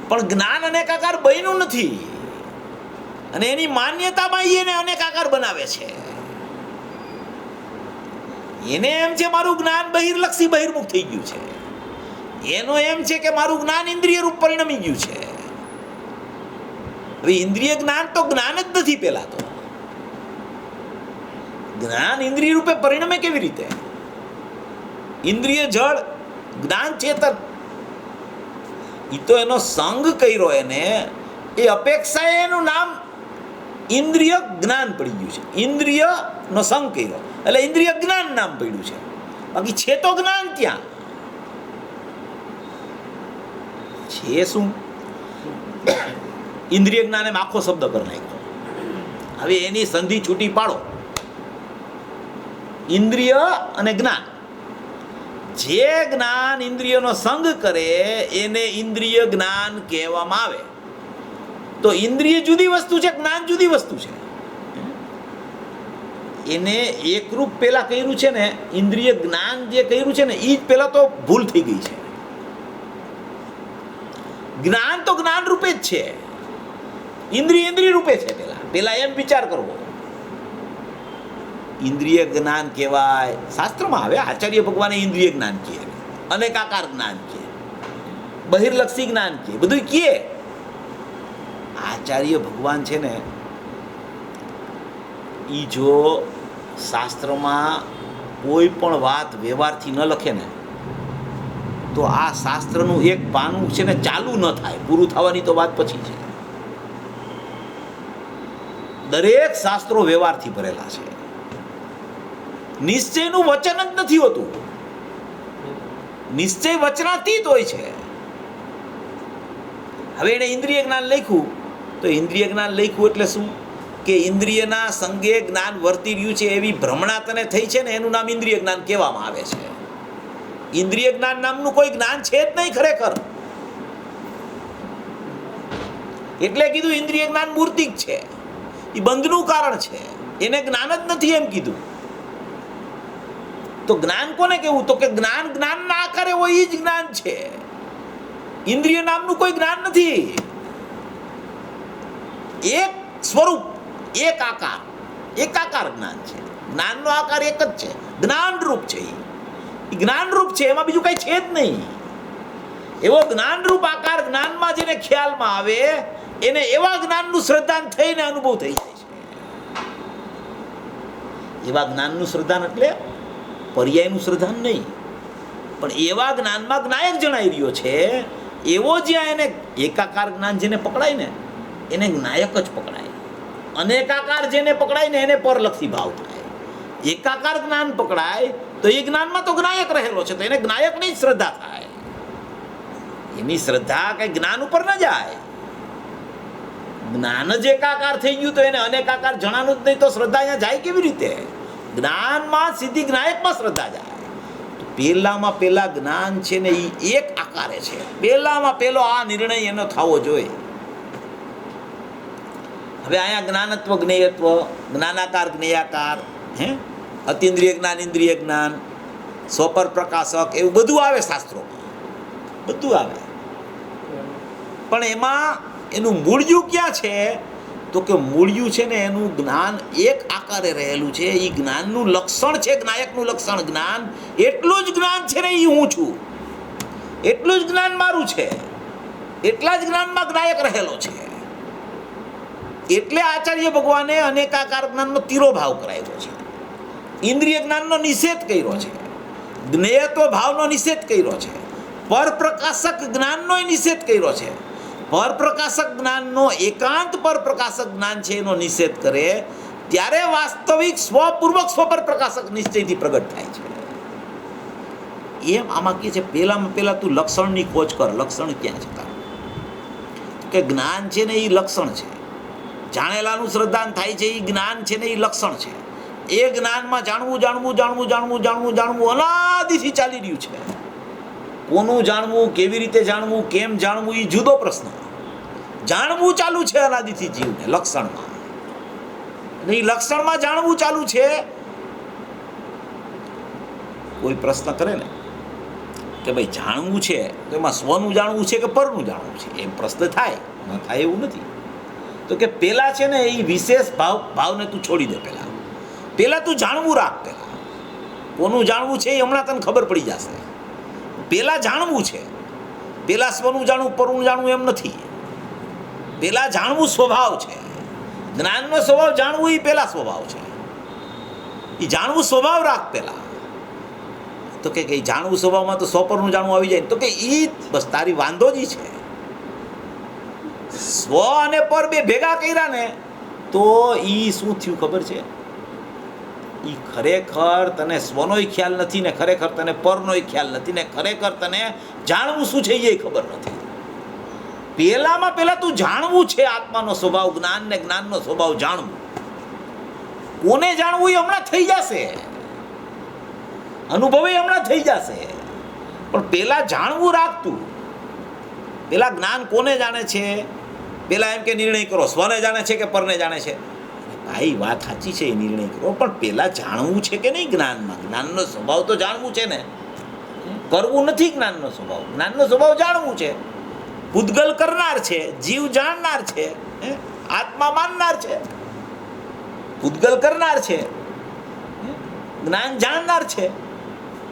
પણ જ્ઞાન અનેકાકાર બન્યું નથી અને એની માન્યતામાં એને અનેકાકાર બનાવે છે. એને એમ છે મારું જ્ઞાન બહિર્લક્ષી બહિર્મુખ થઈ ગયું છે. એનો એમ છે કે મારું જ્ઞાન ઇન્દ્રિય રૂપ પરિણમી ગયું છે. હવે ઇન્દ્રિય જ્ઞાન તો જ્ઞાન જ નથી. પેલા તો જ્ઞાન ઇન્દ્રિય રૂપે પરિણમે કેવી રીતે? ઇન્દ્રિય જળ, જ્ઞાન ચેતન. એ તો એનો સંગ કર્યો, એને એ અપેક્ષાએ એનું નામ ઇન્દ્રિય જ્ઞાન પડી ગયું છે. ઇન્દ્રિય નો સંગ કર્યો એટલે ઇન્દ્રિય જ્ઞાન નામ પડ્યું છે. બાકી છે તો જ્ઞાન ત્યાં છે શું? ઇન્દ્રિય જ્ઞાન એમ આખો શબ્દ કરી નાખ્યો. હવે એની સંધિ છૂટી પાડો. ઇન્દ્રિય અને જ્ઞાન, જે જ્ઞાન ઇન્દ્રિયનો સંગ કરે એને ઇન્દ્રિય જ્ઞાન કહેવામાં આવે. તો ઇન્દ્રિય જુદી વસ્તુ છે, જ્ઞાન જુદી વસ્તુ છે. એને એકરૂપ પેલા કર્યું છે ને, ઇન્દ્રિય જ્ઞાન જે કર્યું છે ને એ જ પેલા તો ભૂલ થઈ ગઈ છે. જ્ઞાન તો જ્ઞાન રૂપે જ છે, ઇન્દ્રિય ઇન્દ્રિય રૂપે છે. પેલા એમ વિચાર કરવો. ઇન્દ્રિય જ્ઞાન કહેવાય શાસ્ત્રમાં આવે, આચાર્ય ભગવાને ઇન્દ્રિય જ્ઞાન કહે, અનેકાકાર જ્ઞાન કહે. બહિર્લક્ષી જ્ઞાન કે બધું કહે. આચાર્ય ભગવાન છે ને એ જો શાસ્ત્રમાં કોઈ પણ વાત વ્યવહારથી ન લખે ને તો આ શાસ્ત્રનું એક પાનું છે ને ચાલુ ન થાય, પૂરું થવાની તો વાત પછી છે. દરેક શાસ્ત્રો વ્યવહારથી ભરેલા છે. નિશ્ચયનું વચન જ નથી હોતું, નિશ્ચય વચનાતીત હોય છે. હવે એને ઇન્દ્રિય જ્ઞાન લખ્યું તો ઇન્દ્રિય જ્ઞાન લખ્યું એટલે શું કે ઇન્દ્રિયના સંગે જ્ઞાન વર્તી રહ્યું છે એવી ભ્રમણા તને થઈ છે ને એનું નામ ઇન્દ્રિય જ્ઞાન કહેવામાં આવે છે. ઇન્દ્રિય જ્ઞાન નામનું કોઈ જ્ઞાન છે જ નહીં ખરેખર. એટલે કીધું ઇન્દ્રિય જ્ઞાન મૂર્તિક છે, એ બંધનું કારણ છે, એને જ્ઞાન જ નથી એમ કીધું. તો જ્ઞાન કોને કેવું? તો કે જ્ઞાન જ્ઞાનના આકારે હોય એ જ જ્ઞાન છે. ઇન્દ્રિય નામનું કોઈ જ્ઞાન નથી. એક સ્વરૂપ, એક આકાર, એકાકાર જ્ઞાન છે. જ્ઞાનનો આકાર એક જ છે, જ્ઞાનરૂપ છે. એ જ્ઞાનરૂપ છે, એમાં બીજું કઈ છે જ નહીં. એવો જ્ઞાનરૂપ આકાર જ્ઞાનમાં જેને ખ્યાલમાં આવે એને એવા જ્ઞાનનું શ્રદ્ધાન થઈને અનુભવ થઈ જાય છે. એવા જ્ઞાનનું શ્રદ્ધાન એટલે પર્યાયનું શ્રદ્ધાન નહીં, પણ એવા જ્ઞાનમાં જ્ઞાયક જણાઈ રહ્યો છે એવો જ્યાં એને એકાકાર જ્ઞાન જેને પકડાય ને એને જ્ઞાયક જ પકડાય. અનેકાકાર જેને પકડાય ને એને પરલક્ષી ભાવ થાય. એકાકાર જ્ઞાન પકડાય તો એ જ્ઞાનમાં તો જ્ઞાયક રહેલો છે, તો એને જ્ઞાયકની જ શ્રદ્ધા થાય. એની શ્રદ્ધા કઈ જ્ઞાન ઉપર ન જાય. જ્ઞાન જ એકાકાર થઈ ગયું તો એને અનેકાકાર જણાનું જ નહીં તો શ્રદ્ધા અહીંયા જાય કેવી રીતે? જ્ઞાનમાં સીધી જ્ઞાયકમાં શ્રદ્ધા જાય. પહેલામાં પહેલા જ્ઞાન છે ને એ એક આકારે છે. પહેલામાં પહેલો આ નિર્ણય એનો થવો જોઈએ. હવે અહીંયા જ્ઞાનત્વ, જ્ઞેયત્વ, જ્ઞાનાકાર, જ્ઞેયાકાર, અતિન્દ્રિય જ્ઞાન, ઇન્દ્રિય જ્ઞાન, સ્વપર પ્રકાશક, એવું બધું આવે શાસ્ત્રોમાં, બધું આવે. પણ એમાં એનું મૂળ્યું ક્યાં છે? તો કે મૂળ્યું છે ને એનું જ્ઞાન એક આકારે રહેલું છે. એ જ્ઞાનનું લક્ષણ છે, જ્ઞાયકનું લક્ષણ જ્ઞાન. એટલું જ જ્ઞાન છે ને એ હું છું, એટલું જ જ્ઞાન મારું છે, એટલા જ જ્ઞાનમાં જ્ઞાયક રહેલો છે. એટલે આચાર્ય ભગવાને અનેકાકાર જ્ઞાનનો તિરોભાવ કરાવ્યો છે, ઇન્દ્રિય જ્ઞાનનો નિષેધ કર્યો છે, જ્ઞેયત્વ ભાવનો નિષેધ કર્યો છે, પરપ્રકાશક જ્ઞાનનો નિષેધ કર્યો છે. પરપ્રકાશક જ્ઞાનનો એકાંત પરપ્રકાશક જ્ઞાન છે એનો નિષેધ કરે ત્યારે વાસ્તવિક સ્વપૂર્વક સ્વપર પ્રકાશક નિશ્ચયથી પ્રગટ થાય છે. એમ આમાં કે છે પહેલામાં પહેલા તું લક્ષણની ખોજ કર. લક્ષણ ક્યાં છે તારું? કે જ્ઞાન છે ને એ લક્ષણ છે. જાણેલાનું શ્રદ્ધાન થાય છે એ જ્ઞાન છે ને એ લક્ષણ છે. એ જ્ઞાનમાં જાણવું જાણવું જાણવું જાણવું જાણવું જાણવું અનાદિથી ચાલી રહ્યું છે. કોનું જાણવું, કેવી રીતે જાણવું, કેમ જાણવું એ જુદો પ્રશ્ન. જાણવું ચાલુ છે અનાદિથી જીવને લક્ષણમાં. એ લક્ષણમાં જાણવું ચાલુ છે. કોઈ પ્રશ્ન કરે ને કે ભાઈ જાણવું છે તો એમાં સ્વનું જાણવું છે કે પરનું જાણવું છે, એમ પ્રશ્ન થાય. ન થાય એવું નથી. તો કે પેલા છે ને એ વિશેષ ભાવને તું છોડી દે. પેલા તું જાણવું રાખ. પેલા કોનું જાણવું છે એ હમણાં તને ખબર પડી જશે. પેલા જાણવું છે. પેલા સ્વનું જાણવું, પરનું જાણવું એમ નથી. પેલા જાણવું સ્વભાવ છે. જ્ઞાનનો સ્વભાવ જાણવું એ પેલા સ્વભાવ છે. એ જાણવું સ્વભાવ રાખ પેલા. તો કે જાણવું સ્વભાવમાં તો સ્વપરનું જાણવું આવી જાય. તો કે એ બસ તારી વાંધો જ છે. સ્વ અને પર બે ભેગા કર્યા ને તો એ શું થયું ખબર છે? એ ખરેખર તને સ્વનોય ખ્યાલ નથી ને ખરેખર તને પરનોય ખ્યાલ નથી ને ખરેખર તને જાણવું શું છે એ ખબર નથી. પહેલામાં પહેલા તું જાણવું છે આત્માનો સ્વભાવ, જ્ઞાન ને જ્ઞાનનો સ્વભાવ જાણવું. કોને જાણવું એ હમણાં થઈ જશે, અનુભવે હમણાં થઈ જશે. પણ પેલા જાણવું રાખતું. પેલા જ્ઞાન કોને જાણે છે? પેલા એમ કે નિર્ણય કરો સ્વને જાણે છે કે પરને જાણે છે. ભાઈ વાત સાચી છે, એ નિર્ણય કરો, પણ પેલા જાણવું છે કે નહીં જ્ઞાનમાં? જ્ઞાનનો સ્વભાવ તો જાણવું છે ને, કરવું નથી. જ્ઞાનનો સ્વભાવ, જ્ઞાનનો સ્વભાવ જાણવું છે. પૂતગલ કરનાર છે, જીવ જાણનાર છે, આત્મા માનનાર છે. પૂતગલ કરનાર છે, જ્ઞાન જાણનાર છે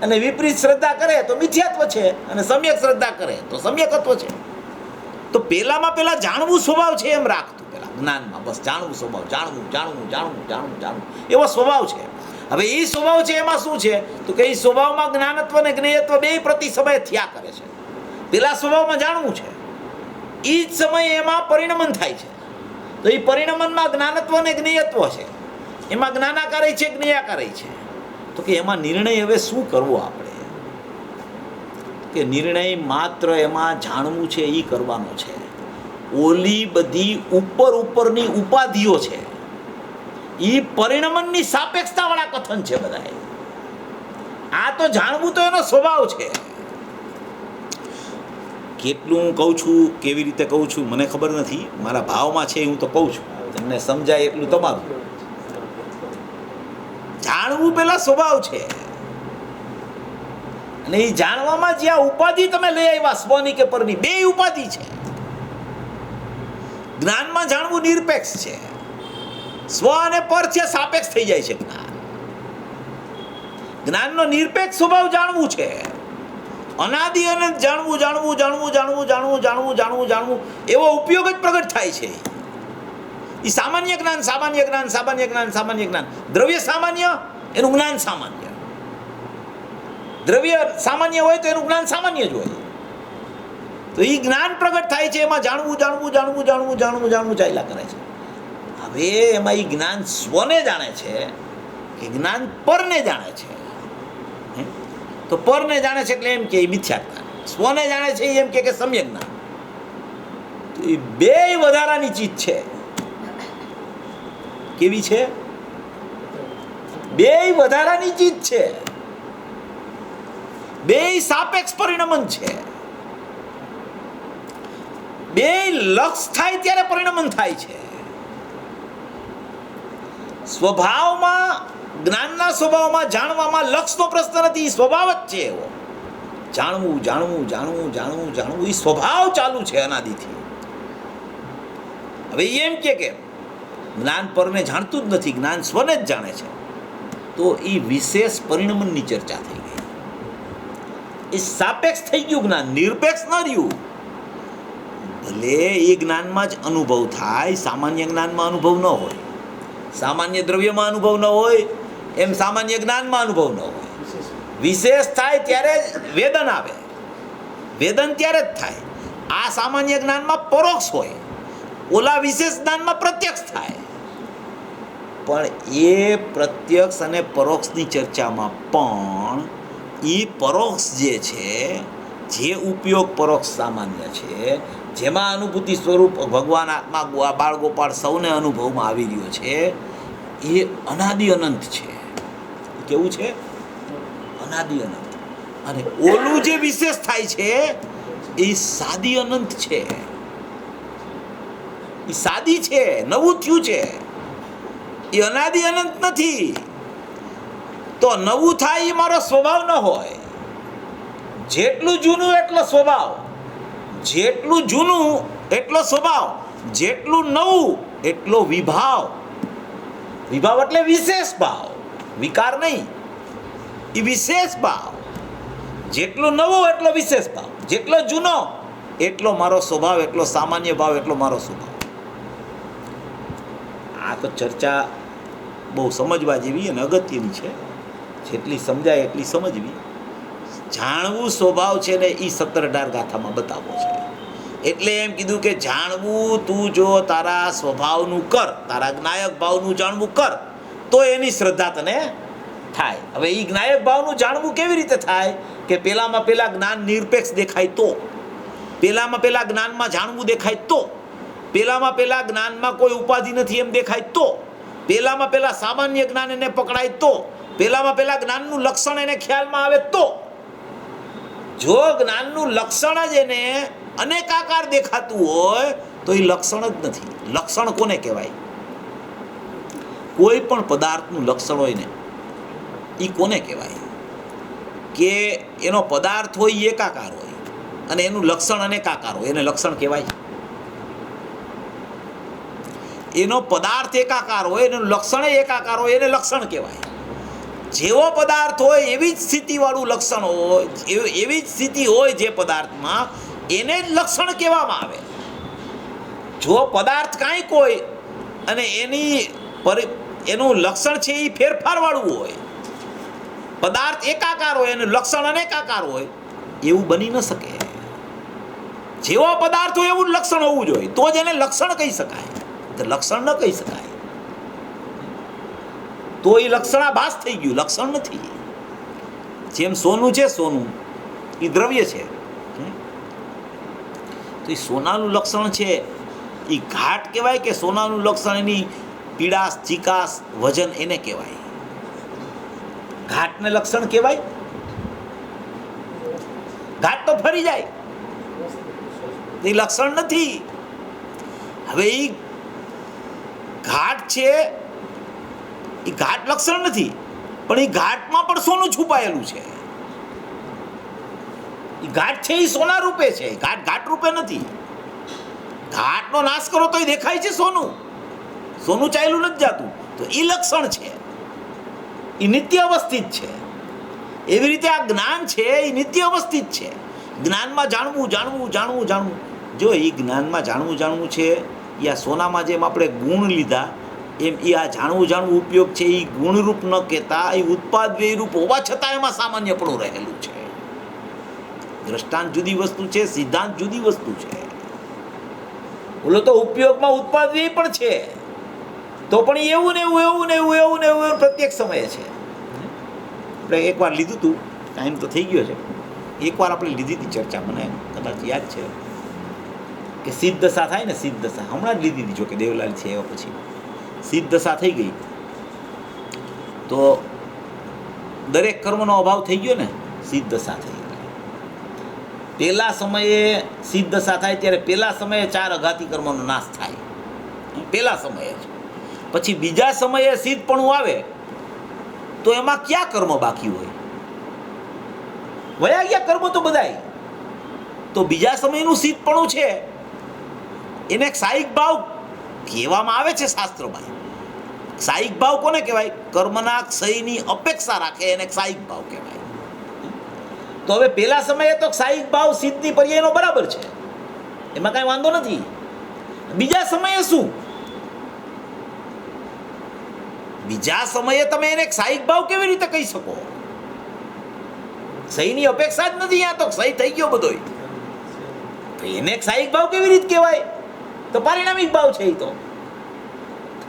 અને વિપરીત શ્રદ્ધા કરે તો મિથ્યાત્વ છે, અને સમ્યક શ્રદ્ધા કરે તો સમ્યકત્વ છે. તો પહેલામાં પહેલા જાણવું સ્વભાવ છે એમ રાખતું, પેલા જ્ઞાનમાં બસ જાણવું સ્વભાવ, જાણવું જાણવું જાણવું જાણવું જાણવું એવો સ્વભાવ છે. હવે એ સ્વભાવ છે એમાં શું છે તો કે એ સ્વભાવમાં જ્ઞાનત્વ અને જ્ઞેયત્વ બે પ્રતિ સમય થયા કરે છે. પેલા સ્વભાવમાં જાણવું છે, એ જ સમયે એમાં પરિણમન થાય છે. તો એ પરિણમનમાં જ્ઞાનત્વ અને જ્ઞેયત્વ છે, એમાં જ્ઞાનાકારે છે, જ્ઞેયાકારે છે. તો કે એમાં નિર્ણય હવે શું કરવો આપણે, કે નિર્ણય માત્ર એમાં જાણવું છે એ કરવાનો છે. ઓલી બધી ઉપરની ઉપાધિઓ છે એ પરિણમનની સાપેક્ષતા વાળા કથન છે બધા. આ તો જાણવું તો એનો સ્વભાવ છે. કેટલું હું કહું છું, કેવી રીતે કહું છું મને ખબર નથી, મારા ભાવમાં છે હું તો કહું છું, તમને સમજાય એટલું તમારું. જાણવું પેલા સ્વભાવ છે, અને એ જાણવામાં જ્યાં ઉપાધિ તમે લઈ આવ્યા, સ્વની કે પરની, બે ઉપાધિ છે. જ્ઞાનમાં જાણવું નિરપેક્ષ છે, સ્વ અને પર છે સાપેક્ષ થઈ જાય છે જ્ઞાન. જ્ઞાનનો નિરપેક્ષ સ્વભાવ જાણવું છે, અનાદિ અને જાણવું જાણવું જાણવું જાણવું જાણવું જાણવું જાણવું જાણવું એવો ઉપયોગ જ પ્રગટ થાય છે. એ સામાન્ય જ્ઞાન, સામાન્ય જ્ઞાન, સામાન્ય જ્ઞાન, સામાન્ય જ્ઞાન. દ્રવ્ય સામાન્ય, એનું જ્ઞાન સામાન્ય. દ્રવ્ય સામાન્ય હોય તો એનું જ્ઞાન સામાન્ય જ હોય. તો એ જ્ઞાન પ્રગટ થાય છે, એમાં જાણવું જાણવું જાણવું જાણવું જાણવું જાણવું ચાલ્યા કરે છે. હવે એમાં એ જ્ઞાન સ્વને જાણે છે કે જ્ઞાન પરને જાણે છે. તો પરને જાણે છે એટલે એમ કે મિથ્યા જ્ઞાન, સ્વને જાણે છે એમ કે સમ્યક જ્ઞાન. તો એ બે વધારાની ચીજ છે. કેવી છે? બે વધારાની ચીજ છે, બે સાપેક્ષ પરિણમન છે. બે લક્ષ થાય ત્યારે પરિણમન થાય છે. સ્વભાવમાં, જ્ઞાનના સ્વભાવમાં, જાણવામાં લક્ષનો પ્રશ્ન નથી, સ્વભાવ જ છે એવો. જાણવું જાણવું જાણવું જાણવું જાણવું એ સ્વભાવ ચાલુ છે અનાદિથી. હવે એમ કે જ્ઞાન પરને જાણતું જ નથી, જ્ઞાન સ્વને જ જાણે છે. તો એ વિશેષ પરિણમનની ચર્ચા થઈ ગઈ. એ સાપેક્ષ થઈ ગયું જ્ઞાન, નિરપેક્ષ ન રહ્યું. ભલે એ જ્ઞાનમાં જ અનુભવ થાય, સામાન્ય જ્ઞાનમાં અનુભવ ન હોય. સામાન્ય દ્રવ્યમાં અનુભવ ન હોય એમ સામાન્ય જ્ઞાનમાં અનુભવ ન હોય. વિશેષ થાય ત્યારે જ વેદન આવે, વેદન ત્યારે જ થાય. આ સામાન્ય જ્ઞાનમાં પરોક્ષ હોય, ઓલા વિશેષ જ્ઞાનમાં પ્રત્યક્ષ થાય. પણ એ પ્રત્યક્ષ અને પરોક્ષની ચર્ચામાં પણ એ પરોક્ષ જે છે, જે ઉપયોગ પરોક્ષ સામાન્ય છે, જેમાં અનુભૂતિ સ્વરૂપ ભગવાન આત્મા બાળ ગોપાળ સૌને અનુભવમાં આવી રહ્યો છે, એ અનાદિ અનંત છે. કેવું છે? અનાદિ અનંત. અને ઓલું જે વિશેષ થાય છે એ સાદી અનંત છે. એ સાદી છે, નવું થયું છે, એ અનાદિ અનંત નથી. તો નવું થાય એ મારો સ્વભાવ ન હોય. જેટલું જૂનું એટલો સ્વભાવ, જેટલું જૂનું એટલો સ્વભાવ, જેટલું નવું એટલો વિભાવ. વિભાવ એટલે વિશેષ ભાવ, વિકાર નહીં. એ વિશેષ ભાવ. જેટલું નવું એટલો વિશેષ ભાવ, જેટલો જૂનો એટલો મારો સ્વભાવ, એટલો સામાન્ય ભાવ, એટલો મારો સ્વભાવ. આ તો ચર્ચા બહુ સમજવા જેવી અને અગત્યની છે. જેટલી સમજાય એટલી સમજવી. જાણવું સ્વભાવ છે ને એ 17-18 ગાથામાં બતાવવો છે. એટલે એમ કીધું કે જાણવું તું જો તારા સ્વભાવનું કર, તારા જ્ઞાયક ભાવનું જાણવું કર, તો એની શ્રદ્ધા તને થાય. હવે એ જ્ઞાયક ભાવનું જાણવું કેવી રીતે થાય? કે પહેલામાં પહેલા જ્ઞાન નિરપેક્ષ દેખાય તો, પહેલામાં પહેલા જ્ઞાનમાં જાણવું દેખાય તો, પહેલામાં પહેલા જ્ઞાનમાં કોઈ ઉપાધિ નથી એમ દેખાય તો, પહેલામાં પહેલા સામાન્ય જ્ઞાન એને પકડાય તો, પહેલામાં પહેલા જ્ઞાનનું લક્ષણ એને ખ્યાલમાં આવે તો. જો જ્ઞાનનું લક્ષણ જ એને અનેકાકાર દેખાતું હોય તો એ લક્ષણ જ નથી. લક્ષણ કોને કહેવાય? કોઈ પણ પદાર્થનું લક્ષણ હોય ને એ કોને કહેવાય? કે એનો પદાર્થ હોય એ એકાકાર હોય અને એનું લક્ષણ અનેકાકાર હોય, એને લક્ષણ કહેવાય. એનો પદાર્થ એકાકાર હોય, એનું લક્ષણ એકાકાર હોય, એને લક્ષણ કહેવાય. જેવો પદાર્થ હોય એવી જ સ્થિતિવાળું લક્ષણ હોય, એવી જ સ્થિતિ હોય જે પદાર્થમાં, એને જ લક્ષણ કહેવામાં આવે. જો પદાર્થ કાંઈક હોય અને એનું લક્ષણ છે એ ફેરફારવાળું હોય, પદાર્થ એકાકાર હોય અને લક્ષણ અનેકાકાર હોય, એવું બની ન શકે. જેવો પદાર્થ હોય એવું લક્ષણ હોવું જોઈએ, તો જ એને લક્ષણ કહી શકાય. તો લક્ષણ ન કહી શકાય તો એ લક્ષણાભાસ થઈ ગયું, લક્ષણ નથી. જેમ સોનું છે, સોનું એ દ્રવ્ય છે, તો એ સોનાનું લક્ષણ છે એ ઘાટ કહેવાય કે સોનાનું લક્ષણ એની પીડાશ, ચીકાશ, વજન એને કહેવાય? ઘાટને લક્ષણ કહેવાય? ઘાટ તો ફરી જાય, એ લક્ષણ નથી. હવે એ ઘાટ છે, એ ઘાટ લક્ષણ નથી, પણ એ ઘાટમાં પણ સોનું છુપાયેલું છે. એ ઘાટ છે એ સોના રૂપે છે, ઘાટ ઘાટ રૂપે નથી. ઘાટનો નાશ કરો તો એ દેખાય છે સોનું, સોનું ચાલ્યું નથી જાતું, તો એ લક્ષણ છે, એ નિત્ય અવસ્થિત છે. એવી રીતે આ જ્ઞાન છે એ નિત્ય અવસ્થિત છે. જ્ઞાનમાં જાણવું જાણવું જાણવું જાણવું, જો એ જ્ઞાનમાં જાણવું જાણવું છે, એ આ સોનામાં જેમ આપણે ગુણ લીધા એમ એ આ જાણવું જાણવું ઉપયોગ છે એ ગુણરૂપ ન કહેતા, એ ઉત્પાદ વ્યયરૂપ હોવા છતાં એમાં સામાન્યપણું રહેલું છે. દ્રષ્ટાંત જુદી વસ્તુ છે, સિદ્ધાંત જુદી વસ્તુ છે. બોલો તો ઉપયોગમાં ઉત્પાદ વ્યય પણ છે, તો પણ એવું ને એવું એવું ને એવું એવું ને એવું પ્રત્યેક સમયે છે. આપણે એકવાર લીધું હતું, ટાઈમ તો થઈ ગયો છે, એકવાર આપણે લીધી હતી ચર્ચા, મને કદાચ યાદ છે કે સિદ્ધ દશા થાય ને, સિદ્ધ દશા હમણાં જ લીધી હતી, જો કે દેવલાલ છે એવા પછી સિદ્ધ દશા થઈ ગઈ તો દરેક કર્મનો અભાવ થઈ ગયો ને, સિદ્ધ દશા થઈ ગઈ. પહેલા સમયે સિદ્ધ દશા થાય ત્યારે પહેલા સમયે 4 અઘાતી કર્મનો નાશ થાય, પહેલા સમયે જ. પછી બીજા સમયે સિદ્ધપણું આવે તો એમાં ક્યાં કર્મ બાકી હોય? વયા ગયા કર્મ તો બધાય. તો બીજા સમયનું સિદ્ધપણું છે એને સાયિક ભાવ કહેવામાં આવે છે શાસ્ત્રોમાં. સાયિક ભાવ કોને કહેવાય? કર્મના ક્ષયની અપેક્ષા રાખે એને સાયિક ભાવ કહેવાય. તો હવે પહેલા સમયે તો સાયિક ભાવ સિદ્ધની પર્યાયનો બરાબર છે, એમાં કાંઈ વાંધો નથી. બીજા સમયે શું? બીજા સમયે તમે એને સાયિક ભાવ કેવી રીતે કહી શકો? ક્ષયની અપેક્ષા જ નથી, ત્યાં તો ક્ષય થઈ ગયો બધોય, તો એને સાયિક ભાવ કેવી રીતે કહેવાય? તો પારિણામિક ભાવ છે. એ તો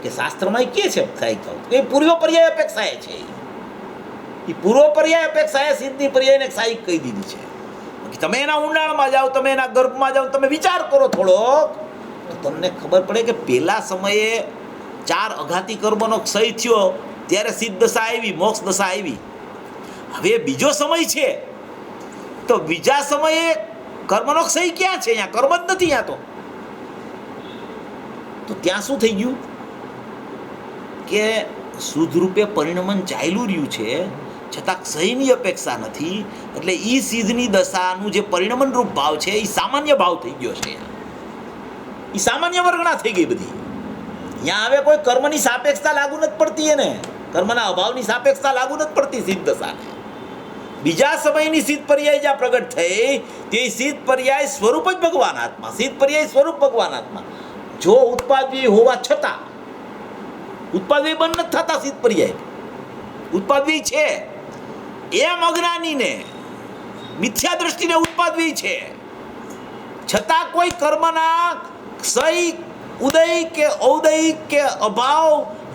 કે શાસ્ત્રમાં કે છે સાયિક ભાવ એ પૂર્વ પર્યાય અપેક્ષાએ છે, એ પૂર્વ પર્યાય અપેક્ષાએ સિદ્ધની પર્યાયને સાયિક કહી દીધી છે. તમે એના ઊંડાણમાં જાઓ, તમે એના ગર્ભમાં જાઓ, તમે વિચાર કરો થોડોક, તો તમને ખબર પડે કે પહેલા સમયે 4 અઘાતી કર્મનો ક્ષય થયો ત્યારે સિદ્ધ દશા આવી, મોક્ષ દશા આવી. હવે બીજો સમય છે તો બીજા સમયે કર્મનો ક્ષય ક્યાં છે? અહીંયા કર્મ જ નથી. ત્યાં તો ત્યાં શું થઈ ગયું કે શુદ્ધ રૂપે પરિણમન ચાલ્યું રહ્યું છે, છતાં ક્ષયની અપેક્ષા નથી. એટલે એ સિદ્ધની દશાનું જે પરિણમન રૂપ ભાવ છે એ સામાન્ય ભાવ થઈ ગયો છે. એ સામાન્ય વર્ગણા થઈ ગઈ બધી. અહીંયા હવે કોઈ કર્મની સાપેક્ષતા લાગુ નથી પડતી, એને કર્મના અભાવની સાપેક્ષતા લાગુ નથી પડતી સિદ્ધ દશાને. બીજા સમયની સિદ્ધ પર્યાય જ્યાં પ્રગટ થઈ તે સિદ્ધ પર્યાય સ્વરૂપ જ ભગવાન આત્મા, સિદ્ધ પર્યાય સ્વરૂપ ભગવાન આત્મા. જો ઉત્પાદવી હોવા છતાં ઉત્પાદવી બંધ નથી થતા સિદ્ધ પર્યાય, ઉત્પાદવી છે એમ અજ્ઞાનીને મિથ્યા દ્રષ્ટિને ઉત્પાદવી છે, છતાં કોઈ કર્મના ક્ષય, ઉદય કે ઔદય કે અભાવ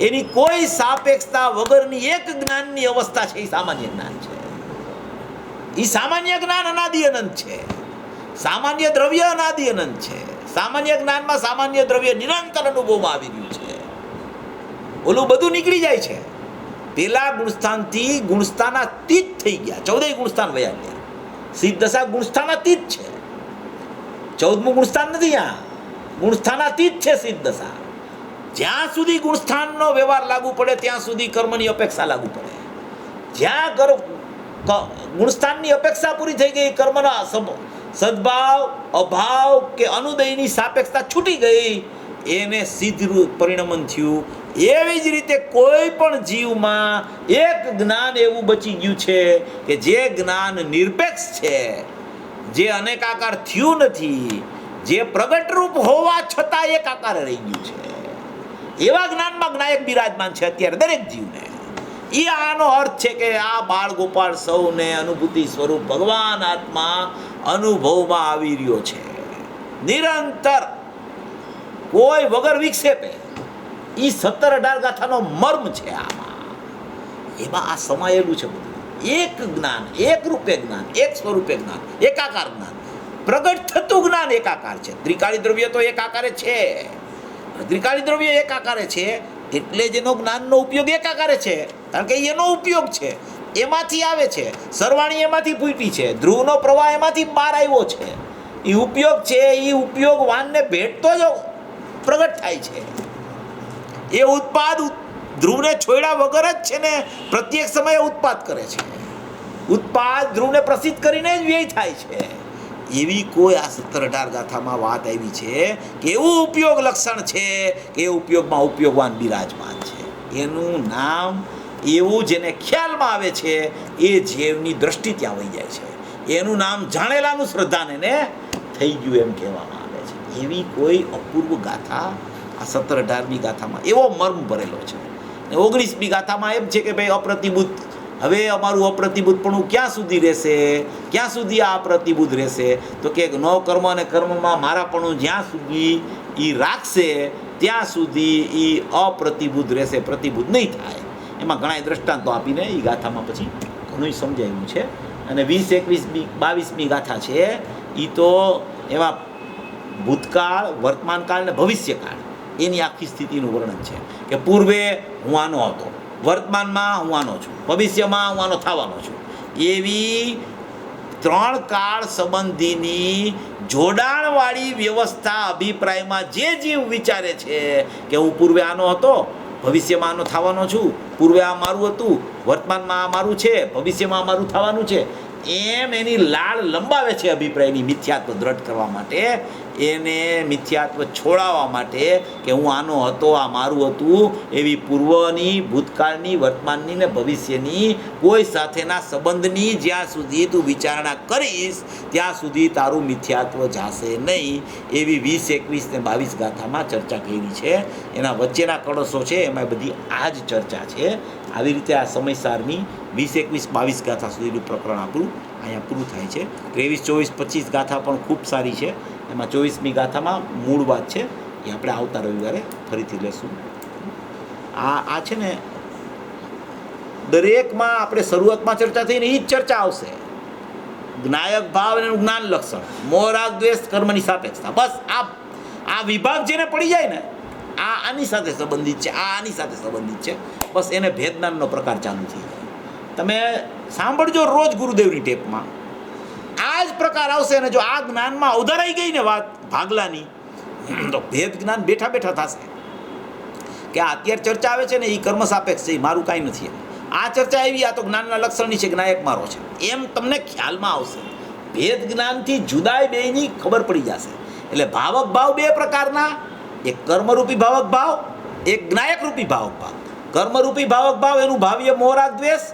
એની કોઈ સાપેક્ષતા વગરની એક જ્ઞાનની અવસ્થા છે. એ સામાન્ય જ્ઞાન છે. એ સામાન્ય જ્ઞાન અનાદિ અનંત છે. સામાન્ય દ્રવ્ય અનાદિ અનંત છે. સામાન્ય જ્ઞાનમાં સામાન્ય દ્રવ્ય નિરંતર અનુભવમાં આવી રહ્યું છે. ઓલું બધું નીકળી જાય છે. પેલા ગુણસ્થાનથી ગુણસ્થાનાતીત થઈ ગયા, 14 ગુણસ્થાન વયા ગયા. સિદ્ધ દશા ગુણસ્થાનાતીત છે, 14મું ગુણસ્થાન નથી. આ ગુણસ્થાનાતીત છે સિદ્ધ દશા. જ્યાં સુધી ગુણસ્થાનનો વ્યવહાર લાગુ પડે ત્યાં સુધી કર્મની અપેક્ષા લાગુ પડે. જ્યાં ગુણસ્થાનની અપેક્ષા પૂરી થઈ ગઈ, કર્મના સદભાવ, અભાવ કે અનુદયની સાપેક્ષતા છૂટી ગઈ, એને સિદ્ધ પરિણમન થયું. એવી જ રીતે કોઈ પણ જીવમાં એક જ્ઞાન એવું બચી ગયું છે કે જે જ્ઞાન નિરપેક્ષ છે, જે અનેકાકાર થયું નથી, જે પ્રગટ રૂપ હોવા છતાં એકાકાર રહી ગયું છે. એવા જ્ઞાનમાં જ્ઞાયક બિરાજમાન છે અત્યારે દરેક જીવને. એ આનો અર્થ છે કે આ બાળ ગોપાળ સૌને અનુભૂતિ સ્વરૂપ ભગવાન આત્મા અનુભવમાં આવી રહ્યો છે નિરંતર, કોઈ વગર વિક્ષેપે. એ 17-18 ગાથાનો મર્મ છે આમાં. એમાં આ સમાયેલું છે બધું. એક જ્ઞાન, એક રૂપે જ્ઞાન, એક સ્વરૂપે જ્ઞાન, એકાકાર જ્ઞાન, પ્રગટ થતું જ્ઞાન એકાકાર છે. ત્રિકાળી દ્રવ્ય તો એકાકારે છે. ત્રિકાળી દ્રવ્ય એકાકારે છે એટલે જ એનો જ્ઞાનનો ઉપયોગ એકાકારે છે, કારણ કે એનો ઉપયોગ છે, એમાંથી આવે છે. સરવાણી એમાંથી ફૂટી છે, ધ્રુવનો પ્રવાહ એમાંથી બહાર આવ્યો છે. એ ઉપયોગ છે, એ ઉપયોગ વાનને ભેટતો જ પ્રગટ થાય છે. એ ઉત્પાદ ધ્રુવને છોડ્યા વગર જ છે ને પ્રત્યેક સમયે ઉત્પાદ કરે છે. ઉત્પાદ ધ્રુવને પ્રસિદ્ધ કરીને જ વ્યય થાય છે. એવી કોઈ આ 17-18 ગાથામાં વાત આવી છે કે એવું ઉપયોગ લક્ષણ છે કે એ ઉપયોગમાં ઉપયોગવાન બિરાજમાન છે. એનું નામ એવું જેને ખ્યાલમાં આવે છે એ જીવની દ્રષ્ટિ ત્યાં વહી જાય છે. એનું નામ જાણેલાનું શ્રદ્ધાને ને થઈ ગયું એમ કહેવામાં આવે છે. એવી કોઈ અપૂર્વ ગાથા આ 17-18મી ગાથામાં એવો મર્મ ભરેલો છે. 19મી ગાથામાં એમ છે કે ભાઈ અપ્રતિબુદ્ધ, હવે અમારું અપ્રતિબુદ્ધપણું ક્યાં સુધી રહેશે, ક્યાં સુધી આ અપ્રતિબુદ્ધ રહેશે? તો કે નો કર્મ અને કર્મમાં મારાપણું જ્યાં સુધી એ રાખશે ત્યાં સુધી એ અપ્રતિબુદ્ધ રહેશે, પ્રતિબુદ્ધ નહીં થાય. એમાં ઘણા દ્રષ્ટાંતો આપીને એ ગાથામાં પછી ઘણું સમજાયું છે. અને 20, 21, 22મી ગાથા છે એ તો એમાં ભૂતકાળ, વર્તમાનકાળ અને ભવિષ્યકાળ એની આખી સ્થિતિનું વર્ણન છે કે પૂર્વે હું આનો હતો, વર્તમાનમાં હું આનો છું, ભવિષ્યમાં હું આનો થવાનો છું. એવી 3 કાળ સંબંધીની જોડાણવાળી વ્યવસ્થા અભિપ્રાયમાં જે જીવ વિચારે છે કે હું પૂર્વે આનો હતો, ભવિષ્યમાં આનો થવાનો છું, પૂર્વે આ મારું હતું, વર્તમાનમાં આ મારું છે, ભવિષ્યમાં મારું થવાનું છે, એમ એની લાળ લંબાવે છે અભિપ્રાયની મિથ્યાત્વ દ્રઢ કરવા માટે, એને મિથ્યાત્વ છોડાવવા માટે કે હું આનો હતો, આ મારું હતું. એવી પૂર્વની, ભૂતકાળની, વર્તમાનની ને ભવિષ્યની કોઈ સાથેના સંબંધની જ્યાં સુધી તું વિચારણા કરીશ ત્યાં સુધી તારું મિથ્યાત્વ જાશે નહીં. એવી 20, 21 ને 22 ગાથામાં ચર્ચા કરી છે. એના વચ્ચેના કળશો છે એમાં બધી આ જ ચર્ચા છે. આવી રીતે આ સમયસારની 20, 21, 22 ગાથા સુધીનું પ્રકરણ આપણું અહીંયા પૂરું થાય છે. 23, 24, 25 ગાથા પણ ખૂબ સારી છે. એમાં 24મી ગાથામાં મૂળ વાત છે એ આપણે આવતા રવિવારે ફરીથી લેશું. આ છે ને દરેકમાં આપણે શરૂઆતમાં ચર્ચા થઈને એ જ ચર્ચા આવશે. જ્ઞાયક ભાવ અને જ્ઞાન લક્ષણ, મોહ રાગ દ્વેષ, કર્મની સાપેક્ષતા, બસ આ વિભાગ જેને પડી જાય ને આની સાથે સંબંધિત છે, આની સાથે સંબંધિત છે, બસ એને ભેદજ્ઞાનનો પ્રકાર ચાલુ થઈ જાય. તમે સાંભળજો રોજ ગુરુદેવની ટેપમાં આ જ પ્રકાર આવશે. અને જો આ જ્ઞાનમાં અવધારાઈ ગઈ ને વાત ભાગલાની તો ભેદ જ્ઞાન બેઠા બેઠા થશે કે આ અત્યારે ચર્ચા આવે છે ને એ કર્મ સાપેક્ષ છે, એ મારું કાંઈ નથી. આ ચર્ચા એવી, આ તો જ્ઞાનના લક્ષણની છે, જ્ઞાયક મારો છે, એમ તમને ખ્યાલમાં આવશે. ભેદ જ્ઞાનથી જુદાય બેની ખબર પડી જશે. એટલે ભાવક ભાવ 2 પ્રકારના, એક કર્મરૂપી ભાવક ભાવ, એક જ્ઞાયક રૂપી ભાવક ભાવ. કર્મરૂપી ભાવક ભાવ એનું ભાવ્ય મોહ રાગ દ્વેષ,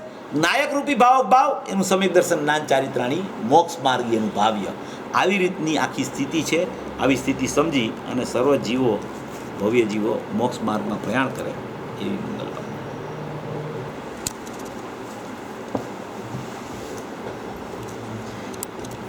નાયક રૂપી ભાવક ભાવ એનું સમ્યક દર્શન જ્ઞાન ચારિત્રાણી મોક્ષ માર્ગી એનું ભાવ્ય. આવી રીતની આખી સ્થિતિ છે. આવી સ્થિતિ સમજી અને સર્વ જીવો, ભવ્ય જીવો મોક્ષ માર્ગમાં પ્રયાણ કરે એવી